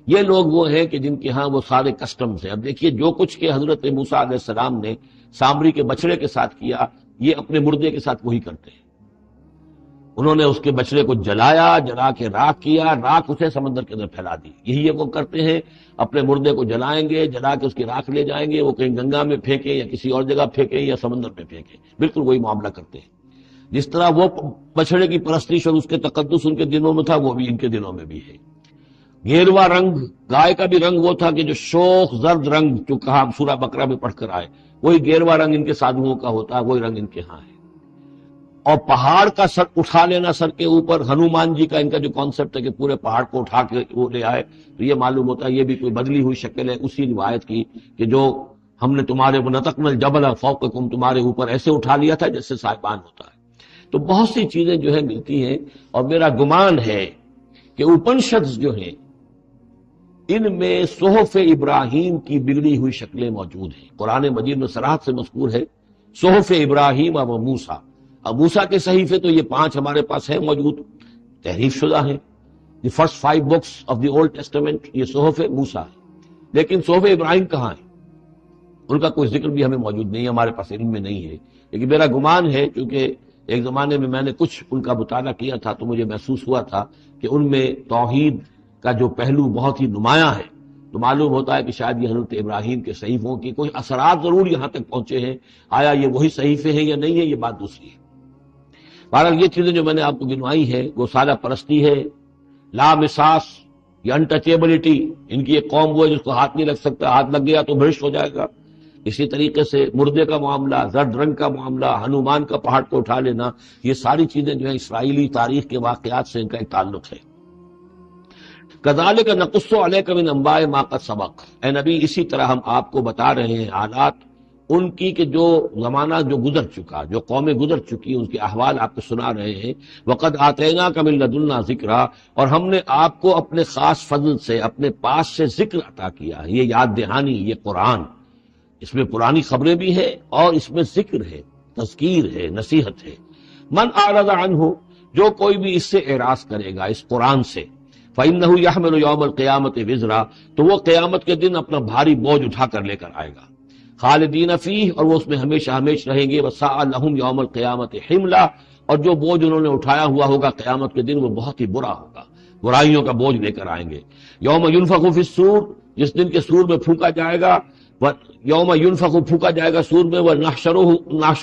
یہ لوگ وہ ہیں کہ جن کے ہاں وہ سارے کسٹمز ہیں. اب دیکھیے جو کچھ کہ حضرت موسیٰ علیہ السلام نے سامری کے بچڑے کے ساتھ کیا، یہ اپنے مردے کے ساتھ وہی کرتے ہیں. انہوں نے اس کے بچڑے کو جلایا، جلا کے راکھ کیا، راکھ اسے سمندر کے اندر پھیلا دی. یہی یہ وہ کرتے ہیں، اپنے مردے کو جلائیں گے، جلا کے اس کی راکھ لے جائیں گے، وہ کہیں گنگا میں پھینکیں یا کسی اور جگہ پھینکیں یا سمندر میں پھینکیں. بالکل وہی معاملہ کرتے ہیں. جس طرح وہ بچڑے کی پرستش اور اس کے تقدس ان کے دنوں میں تھا، وہ بھی ان کے دنوں میں بھی ہے. گیروا رنگ، گائے کا بھی رنگ وہ تھا کہ جو شوخ زرد رنگ جو کہا سورہ بقرہ میں پڑھ کر آئے، وہی گیروا رنگ ان کے سادھوؤں کا ہوتا ہے، وہی رنگ ان کے ہاں ہے. اور پہاڑ کا سر اٹھا لینا سر کے اوپر، ہنومان جی کا ان کا جو کانسیپٹ ہے کہ پورے پہاڑ کو اٹھا کے وہ لے آئے، تو یہ معلوم ہوتا ہے یہ بھی کوئی بدلی ہوئی شکل ہے اسی روایت کی کہ جو ہم نے تمہارے نطقنا الجبل فوقکم، تمہارے اوپر ایسے اٹھا لیا تھا جیسے سائبان ہوتا ہے. تو بہت سی چیزیں جو ہے ملتی ہیں، اور میرا گمان ہے کہ اپنشدز جو ہیں ان میں صحف ابراہیم کی بگڑی ہوئی شکلیں موجود ہیں. قرآن مجید میں صراحت سے مذکور ہے صحف ابراہیم و موسیٰ. اب موسیٰ کے صحیفے تو یہ 5 ہمارے پاس ہیں موجود، تحریف شدہ ہیں. The first 5 books of the old testament یہ صحف موسیٰ ہے. لیکن صحف ابراہیم کہاں ہے؟ ان کا کوئی ذکر بھی ہمیں موجود نہیں ہے، ہمارے پاس علم میں نہیں ہے. لیکن میرا گمان ہے، کیونکہ ایک زمانے میں نے کچھ ان کا مطالعہ کیا تھا تو مجھے محسوس ہوا تھا کہ ان میں توحید کا جو پہلو بہت ہی نمایاں ہے. تو معلوم ہوتا ہے کہ شاید یہ حضرت ابراہیم کے صحیفوں کی کوئی اثرات ضرور یہاں تک پہنچے ہیں. آیا یہ وہی صحیفے ہیں یا نہیں ہے، یہ بات دوسری ہے. بہرحال یہ چیزیں جو میں نے آپ کو گنوائی ہیں وہ سادہ پرستی ہے، لامساس، یہ انٹچیبلٹی. ان کی ایک قوم وہ ہے جس کو ہاتھ نہیں لگ سکتا، ہاتھ لگ گیا تو بھرشٹ ہو جائے گا. اسی طریقے سے مردے کا معاملہ، زرد رنگ کا معاملہ، ہنومان کا پہاڑ کو اٹھا لینا، یہ ساری چیزیں جو ہیں اسرائیلی تاریخ کے واقعات سے ان کا ایک تعلق ہے. کذالک نقص علیک من انباء ما قد سبق. اے نبی اسی طرح ہم آپ کو بتا رہے ہیں حالات ان کی کہ جو زمانہ جو گزر چکا، جو قومیں گزر چکی، ان کے احوال آپ کو سنا رہے ہیں. وقد آتیناک من لدنا ذکرا، اور ہم نے آپ کو اپنے خاص فضل سے، اپنے پاس سے ذکر عطا کیا. یہ یاد دہانی، یہ قرآن، اس میں پرانی خبریں بھی ہیں اور اس میں ذکر ہے، تذکیر ہے، نصیحت ہے. من اعرض عنہ، جو کوئی بھی اس سے اعراض کرے گا اس قرآن سے، فإنہ یحمل یوم القیامت وزرا، تو وہ قیامت کے دن اپنا بھاری بوجھ اٹھا کر لے کر آئے گا. خالدین فیہ، اور وہ اس میں ہمیشہ ہمیشہ رہیں گے. وساء لہم یوم القیامت حملا، اور جو بوجھ انہوں نے اٹھایا ہوا ہوگا قیامت کے دن وہ بہت ہی برا ہوگا، برائیوں کا بوجھ لے کر آئیں گے. یوم ینفخ فی الصور، جس دن کے سور میں پھونکا جائے گا. یوم ینفخ، پھونکا جائے گا سور میں. ونحشر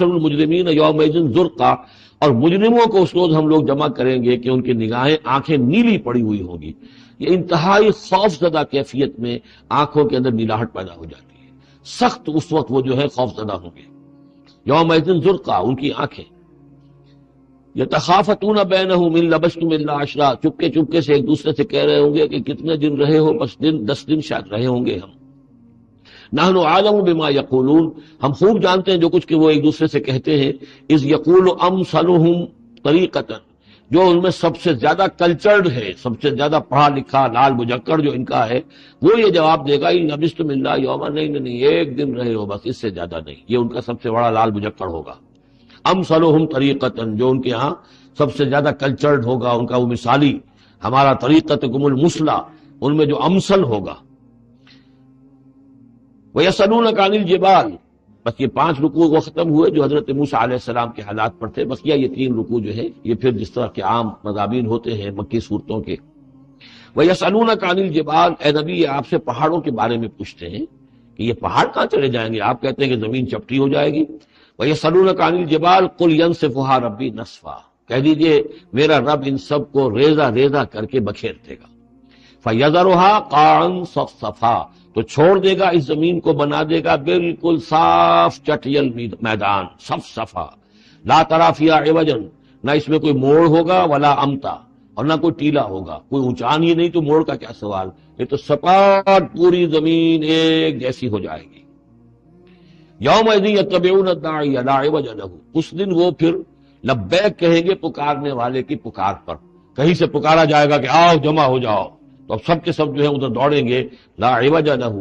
المجرمین یومئذ زرقا، اور مجرموں کو اس روز ہم لوگ جمع کریں گے کہ ان کی نگاہیں، آنکھیں نیلی پڑی ہوئی ہوں گی. یہ انتہائی خوف زدہ کیفیت میں آنکھوں کے اندر نیلاہٹ پیدا ہو جاتی ہے. سخت اس وقت وہ جو ہے خوف زدہ ہوں گے. یومئذ زرقا، ان کی آنکھیں. یتخافتون بینہم ان لبثتم الا عشرا، چپکے چپکے سے ایک دوسرے سے کہہ رہے ہوں گے کہ کتنے دن رہے ہو؟ بس 10 دن شاید رہے ہوں گے ہم. نحن عالم بما یقولون، ہم خوب جانتے ہیں جو کچھ کہ وہ ایک دوسرے سے کہتے ہیں. اذ یقول امثلهم طریقۃ، جو ان میں سب سے زیادہ کلچرڈ ہے، سب سے زیادہ پڑھا لکھا لال بجکڑ جو ان کا ہے، وہ یہ جواب دے گا ان لبثتم الا یوما، نہیں ایک دن رہے ہو بس، اس سے زیادہ نہیں. یہ ان کا سب سے بڑا لال بجکڑ ہوگا. امثلهم طریقۃ، جو ان کے ہاں سب سے زیادہ کلچرڈ ہوگا، ان کا وہ مثالی. ہمارا طریقتکم المثلی، ان میں جو امثل ہوگا. وَيَسْأَلُونَكَ عَنِ الْجِبَالِ، بس یہ 5 رکوع وہ ختم ہوئے جو حضرت موسیٰ علیہ السلام کے حالات پر تھے. بس یہ 3 رکوع جو ہے یہ پھر جس طرح کے عام مضامین ہوتے ہیں مکی صورتوں کے. وَيَسْأَلُونَكَ عَنِ الْجِبَالِ، اے نبی یہ آپ سے پہاڑوں کے بارے میں پوچھتے ہیں کہ یہ پہاڑ کہاں چلے جائیں گے. آپ کہتے ہیں کہ زمین چپٹی ہو جائے گی. وَيَسْأَلُونَكَ عَنِ الْجِبَالِ قُلْ يَنسِفُهَا رَبِّي نَسْفًا، کہہ دیجئے میرا رب ان سب کو ریزہ ریزہ کر کے بکھیر دے گا. فَيَذَرُهَا قَاعًا صَفْصَفًا، تو چھوڑ دے گا اس زمین کو، بنا دے گا بالکل صاف چٹیل میدان، صفصفا. لا تری فیہا عوجا، نہ اس میں کوئی موڑ ہوگا، ولا امتا، اور نہ کوئی ٹیلا ہوگا. کوئی اونچان ہی نہیں تو موڑ کا کیا سوال. یہ تو سپاٹ پوری زمین ایک جیسی ہو جائے گی. یومئذ یتبعون الداعی لا عوج لہ، اس دن وہ پھر لبیک کہیں گے پکارنے والے کی پکار پر. کہیں سے پکارا جائے گا کہ آؤ جمع ہو جاؤ، تو اب سب کے سب جو ہے ادھر دوڑیں گے. لا عوج لہ،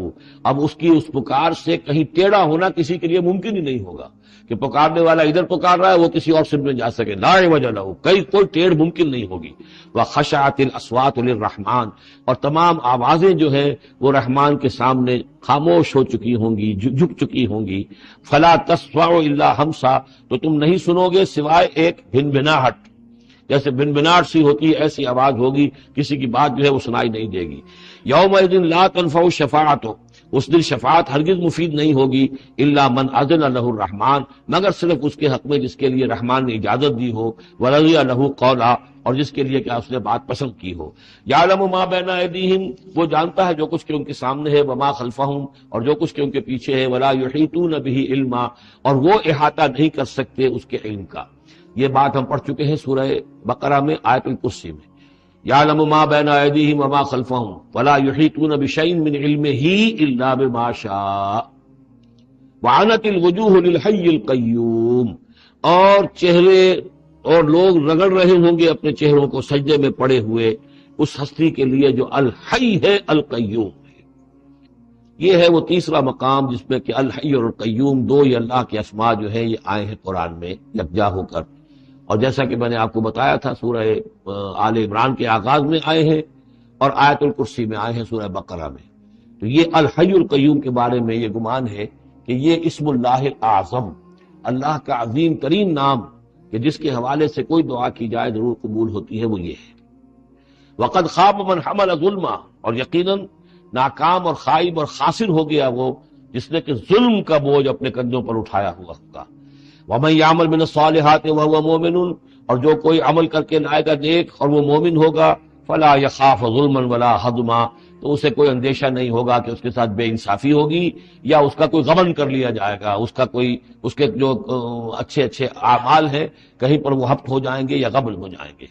اب اس کی اس پکار سے کہیں ٹیڑھا ہونا کسی کے لیے ممکن ہی نہیں ہوگا کہ پکارنے والا ادھر پکار رہا ہے وہ کسی اور سمت میں جا سکے. لا عوج لہ، کوئی ٹیڑھ ممکن نہیں ہوگی. وخشعت الاصوات للرحمن، اور تمام آوازیں جو ہیں وہ رحمان کے سامنے خاموش ہو چکی ہوں گی، جھک چکی ہوں گی. فلا تسمع الا ہمسا، تو تم نہیں سنو گے سوائے ایک بھنبھناہٹ، جیسے بھنبھناہٹ سی ہوتی ہے ایسی آواز ہوگی، کسی کی بات جو ہے وہ سنائی نہیں دے گی. یومئذ لا تنفع الشفاعۃ، اس دن شفاعت ہرگز مفید نہیں ہوگی، الا من اذن لہ الرحمن، مگر صرف اس کے حق میں جس کے لیے رحمان نے اجازت دی ہو، ورضی لہ قولا، اور جس کے لیے کیا اس نے بات پسند کی ہو. یعلم ما بین ایدیہم، وہ جانتا ہے جو کچھ کہ ان کے سامنے ہے، وما خلفہم، اور جو کچھ کہ ان کے پیچھے ہے. ولا یحیطون بہ علما، اور وہ احاطہ نہیں کر سکتے اس کے علم کا. یہ بات ہم پڑھ چکے ہیں سورہ بقرہ میں آیت الکرسی میں. یعلم ما بین ایدیہم وما خلفہم ولا یحیطون بشیء من علمہ الا بما شاء وعنت الوجوہ للحی القیوم، اور چہرے اور لوگ رگڑ رہے ہوں گے اپنے چہروں کو سجدے میں پڑے ہوئے اس ہستی کے لیے جو الحی ہے القیوم ہے. یہ ہے وہ تیسرا مقام جس میں کہ الحی اور القیوم دو یہ اللہ کے اسماء جو ہیں یہ آئے ہیں قرآن میں یکجا ہو کر. اور جیسا کہ میں نے آپ کو بتایا تھا سورہ آل عمران کے آغاز میں آئے ہیں اور آیت الکرسی میں آئے ہیں سورہ بقرہ میں. تو یہ الحی القیوم کے بارے میں یہ گمان ہے کہ یہ اسم اللہ اعظم، اللہ کا عظیم ترین نام کہ جس کے حوالے سے کوئی دعا کی جائے ضرور قبول ہوتی ہے، وہ یہ ہے. وقد خاب من حمل ظلما، اور یقیناً ناکام اور خائب اور خاسر ہو گیا وہ جس نے کہ ظلم کا بوجھ اپنے کندھوں پر اٹھایا ہوا ہوگا. ومن یعمل من الصالحات وهو مؤمن، اور جو کوئی عمل کر کے لائے گا نیک اور وہ مومن ہوگا، فلا یخاف ظلما ولا ہضما، تو اسے کوئی اندیشہ نہیں ہوگا کہ اس کے ساتھ بے انصافی ہوگی یا اس کا کوئی غبن کر لیا جائے گا، اس کے جو اچھے اچھے اعمال ہیں کہیں پر وہ ہفت ہو جائیں گے یا غبن ہو جائیں گے.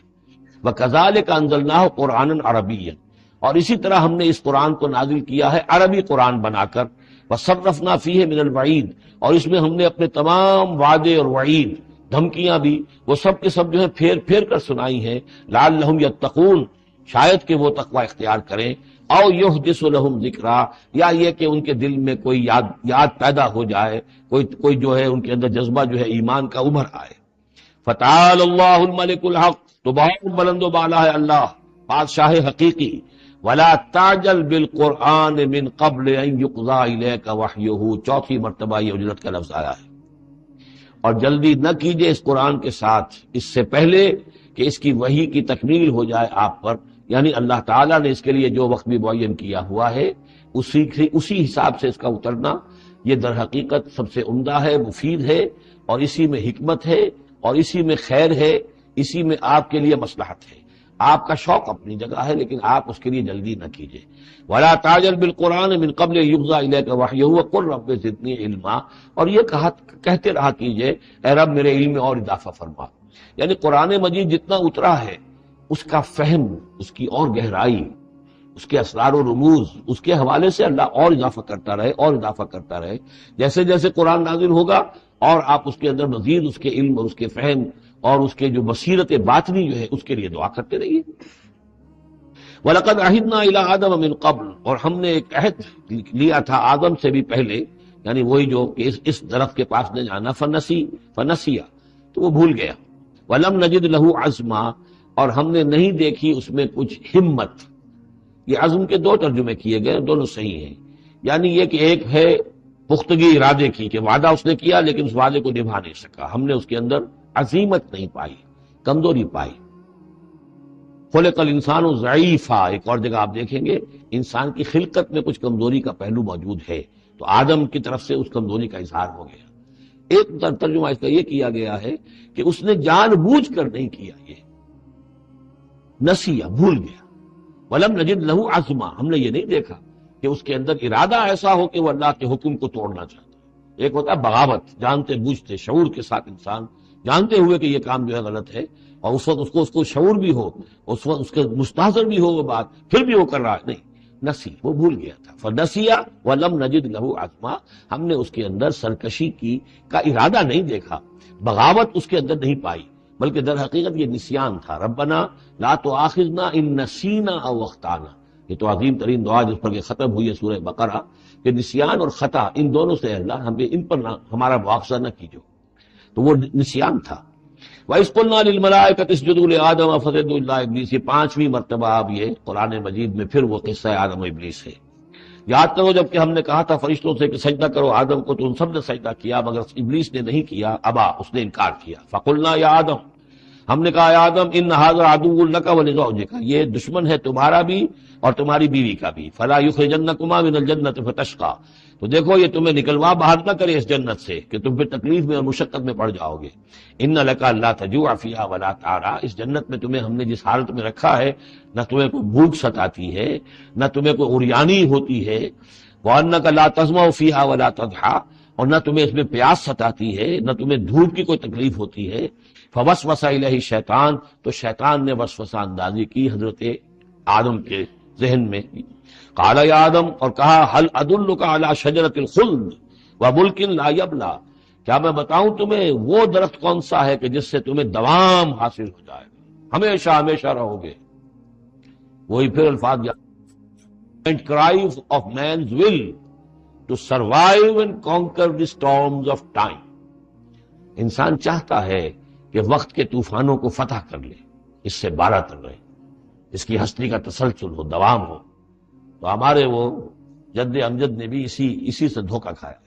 وَكَذَلِكَ أَنزَلْنَاهُ قُرْآنًا عَرَبِيًّا، اور اسی طرح ہم نے اس قرآن کو نازل کیا ہے عربی قرآن بنا کر. وَصَرَّفْنَا فِيهِ مِنَ الْوَعِيدِ، اور اس میں ہم نے اپنے تمام وعدے اور وعید دھمکیاں بھی وہ سب کے سب جو ہے پھیر پھیر کر سنائی ہیں. لعلہم یتقون، شاید کہ وہ تقوی اختیار کریں. او یحدث لہم ذکرا، یا یہ کہ ان کے دل میں کوئی یاد پیدا ہو جائے، کوئی جو ہے ان کے اندر جذبہ جو ہے ایمان کا ابھر آئے. فتعال اللہ الملک الحق، تو بہت بلند و بالا ہے اللہ بادشاہ حقیقی. ولا تعجل بالقرآن من قبل ان یقضى الیک وحیہ، چوتھی مرتبہ یہ اجرت کا لفظ آیا ہے. اور جلدی نہ کیجئے اس قرآن کے ساتھ اس سے پہلے کہ اس کی وحی کی تکمیل ہو جائے آپ پر، یعنی اللہ تعالیٰ نے اس کے لیے جو وقت بھی معین کیا ہوا ہے اسی حساب سے اس کا اترنا یہ در حقیقت سب سے عمدہ ہے، مفید ہے، اور اسی میں حکمت ہے اور اسی میں خیر ہے، اسی میں آپ کے لیے مصلحت ہے. آپ کا شوق اپنی جگہ ہے لیکن آپ اس کے لیے جلدی نہ کیجئے. ولا تعجل بالقرآن من قبل یقضى الیک وحیہ وقل رب زدنی علما، اور یہ کہتے رہا کیجئے اے رب میرے علم میں اور اضافہ فرما. یعنی قرآن مجید جتنا اترا ہے اس کا فہم، اس کی اور گہرائی، اس کے اسرار و رموز، اس کے حوالے سے اللہ اور اضافہ کرتا رہے اور اضافہ کرتا رہے. جیسے جیسے قرآن نازل ہوگا اور آپ اس کے اندر مزید اس کے علم اور اس کے فہم اور اس کے جو بصیرت باطنی جو ہے اس کے لیے دعا کرتے رہیے. وَلَقَدْ عَهِدْنَا إِلَىٰ آدَمَ مِن قَبْلُ، اور ہم نے ایک عہد لیا تھا آدم سے بھی پہلے، یعنی وہی جو کہ اس درخت کے پاس نہ جانا. فنسیا، تو وہ بھول گیا. وَلَمْ نَجِدْ لَهُ عَزْمًا، اور ہم نے نہیں دیکھی اس میں کچھ ہمت. یہ عزم کے دو ترجمے کیے گئے، دونوں صحیح ہیں. یعنی یہ کہ ایک ہے پختگی ارادے کی کہ وعدہ اس نے کیا لیکن اس وعدے کو نبھا نہیں سکا، ہم نے اس کے اندر عزیمت نہیں پائی، کمزوری پائی. خلق الانسان ضعیفا، ایک اور جگہ آپ دیکھیں گے انسان کی خلقت میں کچھ کمزوری کا پہلو موجود ہے، تو آدم کی طرف سے اس کمزوری کا اظہار ہو گیا. ایک ترجمہ اس کا یہ کیا گیا ہے کہ اس نے جان بوجھ کر نہیں کیا، یہ نسیہ، بھول گیا. ولم نجد لہو عزما، ہم نے یہ نہیں دیکھا کہ اس کے اندر ارادہ ایسا ہو کہ وہ اللہ کے حکم کو توڑنا چاہتا ہے. ایک ہوتا ہے بغاوت، جانتے بوجھتے شعور کے ساتھ انسان جانتے ہوئے کہ یہ کام جو ہے غلط ہے، اور اس وقت اس کو شعور بھی ہو، اس وقت اس کے مستحضر بھی ہو وہ بات، پھر بھی وہ کر رہا ہے. نہیں، نسی، وہ بھول گیا تھا. فنسیا ولم نجد لہو عزما، ہم نے اس کے اندر سرکشی کا ارادہ نہیں دیکھا، بغاوت اس کے اندر نہیں پائی، بلکہ در حقیقت یہ نسیان تھا. ربنا لا تؤاخذنا ان نسینا او اخطانا، یہ تو عظیم ترین دعا جس پر کہ ختم ہوئی ہے سورہ بقرہ کہ نسیان اور خطا ان دونوں سے اللہ ہمیں ان پر ہمارا مواخذہ نہ کیجو، تو وہ نسیان تھا۔ وَإِذْ قُلْنَا لِلْمَلَائِكَةِ اسْجُدُوا لِآدَمَ فَسَجَدُوا إِلَّا إِبْلِيسَ، یہ 5ویں مرتبہ اب یہ قرآن مجید میں پھر وہ قصہ آدم و ابلیس ہے۔ یاد کرو جب کہ ہم نے کہا تھا فرشتوں سے کہ سجدہ کرو آدم کو، تو ان سب نے سجدہ کیا مگر ابلیس نے نہیں کیا، ابا، اس نے انکار کیا۔ فَقُلْنَا يَا آدَمُ، ہم نے کہا آدم ان ھذا عدو لک ولزوجک، یہ دشمن ہے تمہارا بھی اور تمہاری بیوی کا بھی، فلا یخرجنکما من الجنۃ فتشقى، تو دیکھو یہ تمہیں نکلوا باہر نہ کرے اس جنت سے کہ تم پھر تکلیف میں اور مشقت میں پڑ جاؤ گے۔ ان لک الا تجوع فیھا ولا تعرى، اس جنت میں تمہیں ہم نے جس حالت میں رکھا ہے نہ تمہیں کوئی بھوک ستاتی ہے نہ تمہیں کوئی عریانی ہوتی ہے، وانک لا تظمأ فیھا ولا تضحى، اور نہ تمہیں اس میں پیاس ستاتی ہے نہ تمہیں دھوپ کی کوئی تکلیف ہوتی ہے۔ فوسوس الیہ الشیطان، تو شیطان نے وسوسہ اندازی کی حضرت آدم کے ذہن میں۔ قال یا آدم، اور کہا هل ادلک علی شجرۃ الخلد وملک لا یبلی، کیا میں بتاؤں تمہیں وہ درخت کون سا ہے کہ جس سے تمہیں دوام حاصل ہو جائے گا، ہمیشہ ہمیشہ رہو گے۔ وہی پھر الفاظ and cries of man's will to survive and conquer the storms of time, انسان چاہتا ہے کہ وقت کے طوفانوں کو فتح کر لے، اس سے بارہ تر رہے، اس کی ہستی کا تسلسل ہو، دوام ہو۔ تو ہمارے وہ جد امجد نے بھی اسی سے دھوکہ کھایا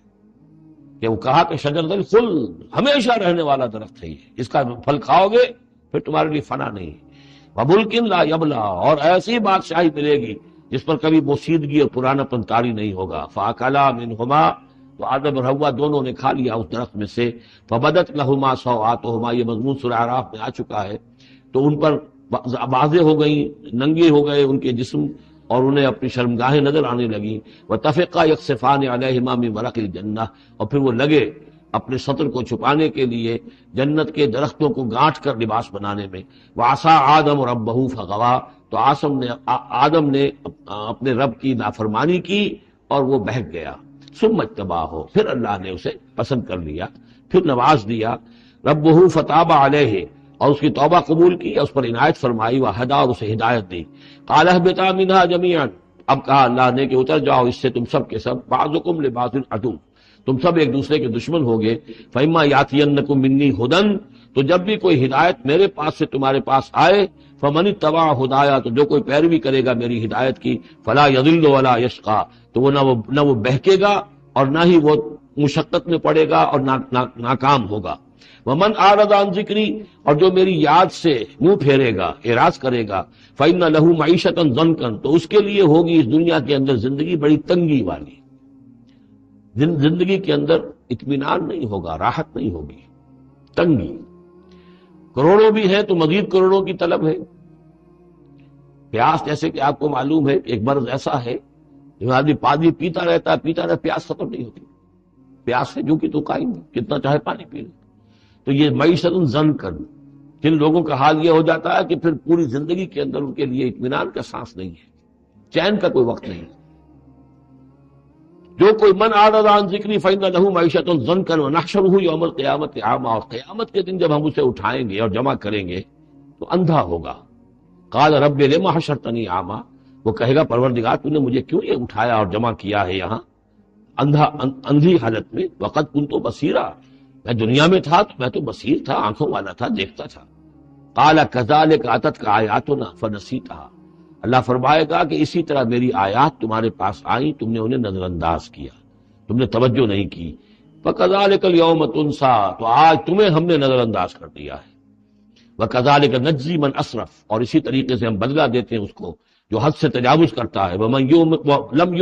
کہ وہ کہا کہ شجرۃ الخلد، ہمیشہ رہنے والا درخت ہے یہ، اس کا پھل کھاؤ گے پھر تمہارے لیے فنا نہیں، وملک لا یبلی، اور ایسی بادشاہی ملے گی جس پر کبھی بوسیدگی اور پرانا پن طاری نہیں ہوگا۔ فاکلا منہما، تو آدم اور حوا دونوں نے کھا لیا اس درخت میں سے۔ فبدت لہما سوآتہما، یہ مضمون سورہ اعراف میں آ چکا ہے، تو ان پر واضح ہو گئی، ننگے ہو گئے ان کے جسم اور انہیں اپنی شرمگاہیں نظر آنے لگیں۔ وطفقا یخصفان علیہما من ورق الجنہ، اور پھر وہ لگے اپنے سطر کو چھپانے کے لیے جنت کے درختوں کو گانٹھ کر لباس بنانے میں۔ وعصى آدم ربہ فغوی، تو آدم نے اپنے رب کی نافرمانی کی اور وہ بہک گیا۔ ثم اجتباہ، پھر اللہ نے اسے پسند کر لیا، پھر نواز دیا۔ ربہ فتاب علیہ، اور اس کی توبہ قبول کی، اس پر عنایت فرمائی، وہدی، اور اسے ہدایت دی۔ قال اہبطا منھا جمیعا، اب کہا اللہ نے کہ اتر جاؤ اس سے تم سب کے سب، بعضکم لبعض عدو، تم سب ایک دوسرے کے دشمن ہوگے۔ فإما یاتینکم منی ھدی، تو جب بھی کوئی ہدایت میرے پاس سے تمہارے پاس آئے، فمن اتبع ھدایا، تو جو کوئی پیروی کرے گا میری ہدایت کی، فلا یضل ولا یشقی، تو وہ نہ وہ بہکے گا اور نہ ہی وہ مشقت میں پڑے گا اور ناکام ہوگا۔ ومن اعرض عن ذکری، اور جو میری یاد سے منہ پھیرے گا، اعراض کرے گا، فإن له معیشۃ ضنکا، تو اس کے لیے ہوگی اس دنیا کے اندر زندگی بڑی تنگی والی، زندگی کے اندر اطمینان نہیں ہوگا، راحت نہیں ہوگی، تنگی۔ کروڑوں بھی ہیں تو مزید کروڑوں کی طلب ہے۔ پیاس، جیسے کہ آپ کو معلوم ہے کہ ایک مرض ایسا ہے جو آدمی پانی پیتا رہتا ہے، پیاس ختم نہیں ہوتی، پیاس ہے جو کہ تو قائم ہے، کتنا چاہے پانی پی لے۔ تو یہ معیشت ضنکا، جن لوگوں کا حال یہ ہو جاتا ہے کہ پھر پوری زندگی کے اندر ان کے لیے اطمینان کا سانس نہیں ہے، چین کا کوئی وقت نہیں ہے۔ جو کوئی من اعرض عن ذکری فإن له معیشۃ ضنکا ونحشرہ یوم القیامۃ اعمی، اور قیامت کے دن جب ہم اسے اٹھائیں گے اور جمع کریں گے تو اندھا ہوگا۔ قال رب لم حشرتنی اعمی، وہ کہے گا پروردگار تو نے مجھے کیوں یہ اٹھایا اور جمع کیا ہے یہاں اندھی حالت میں، وقد كنت بصیرا، میں دنیا میں تھا تو میں تو بصیر تھا، آنکھوں والا تھا، دیکھتا تھا۔ قال كذلك اتتك آیاتنا فنسیتها، اللہ فرمائے گا کہ اسی طرح میری آیات تمہارے پاس آئیں، تم نے انہیں نظر انداز کیا، تم نے توجہ نہیں کی۔ فكذلك اليوم تنسى، تو آج تمہیں ہم نے نظر انداز کر دیا ہے۔ وكذلك نجزي من اسرف، اور اسی طریقے سے ہم بدلہ دیتے ہیں اس کو جو حد سے تجاوز کرتا ہے۔ ومن لم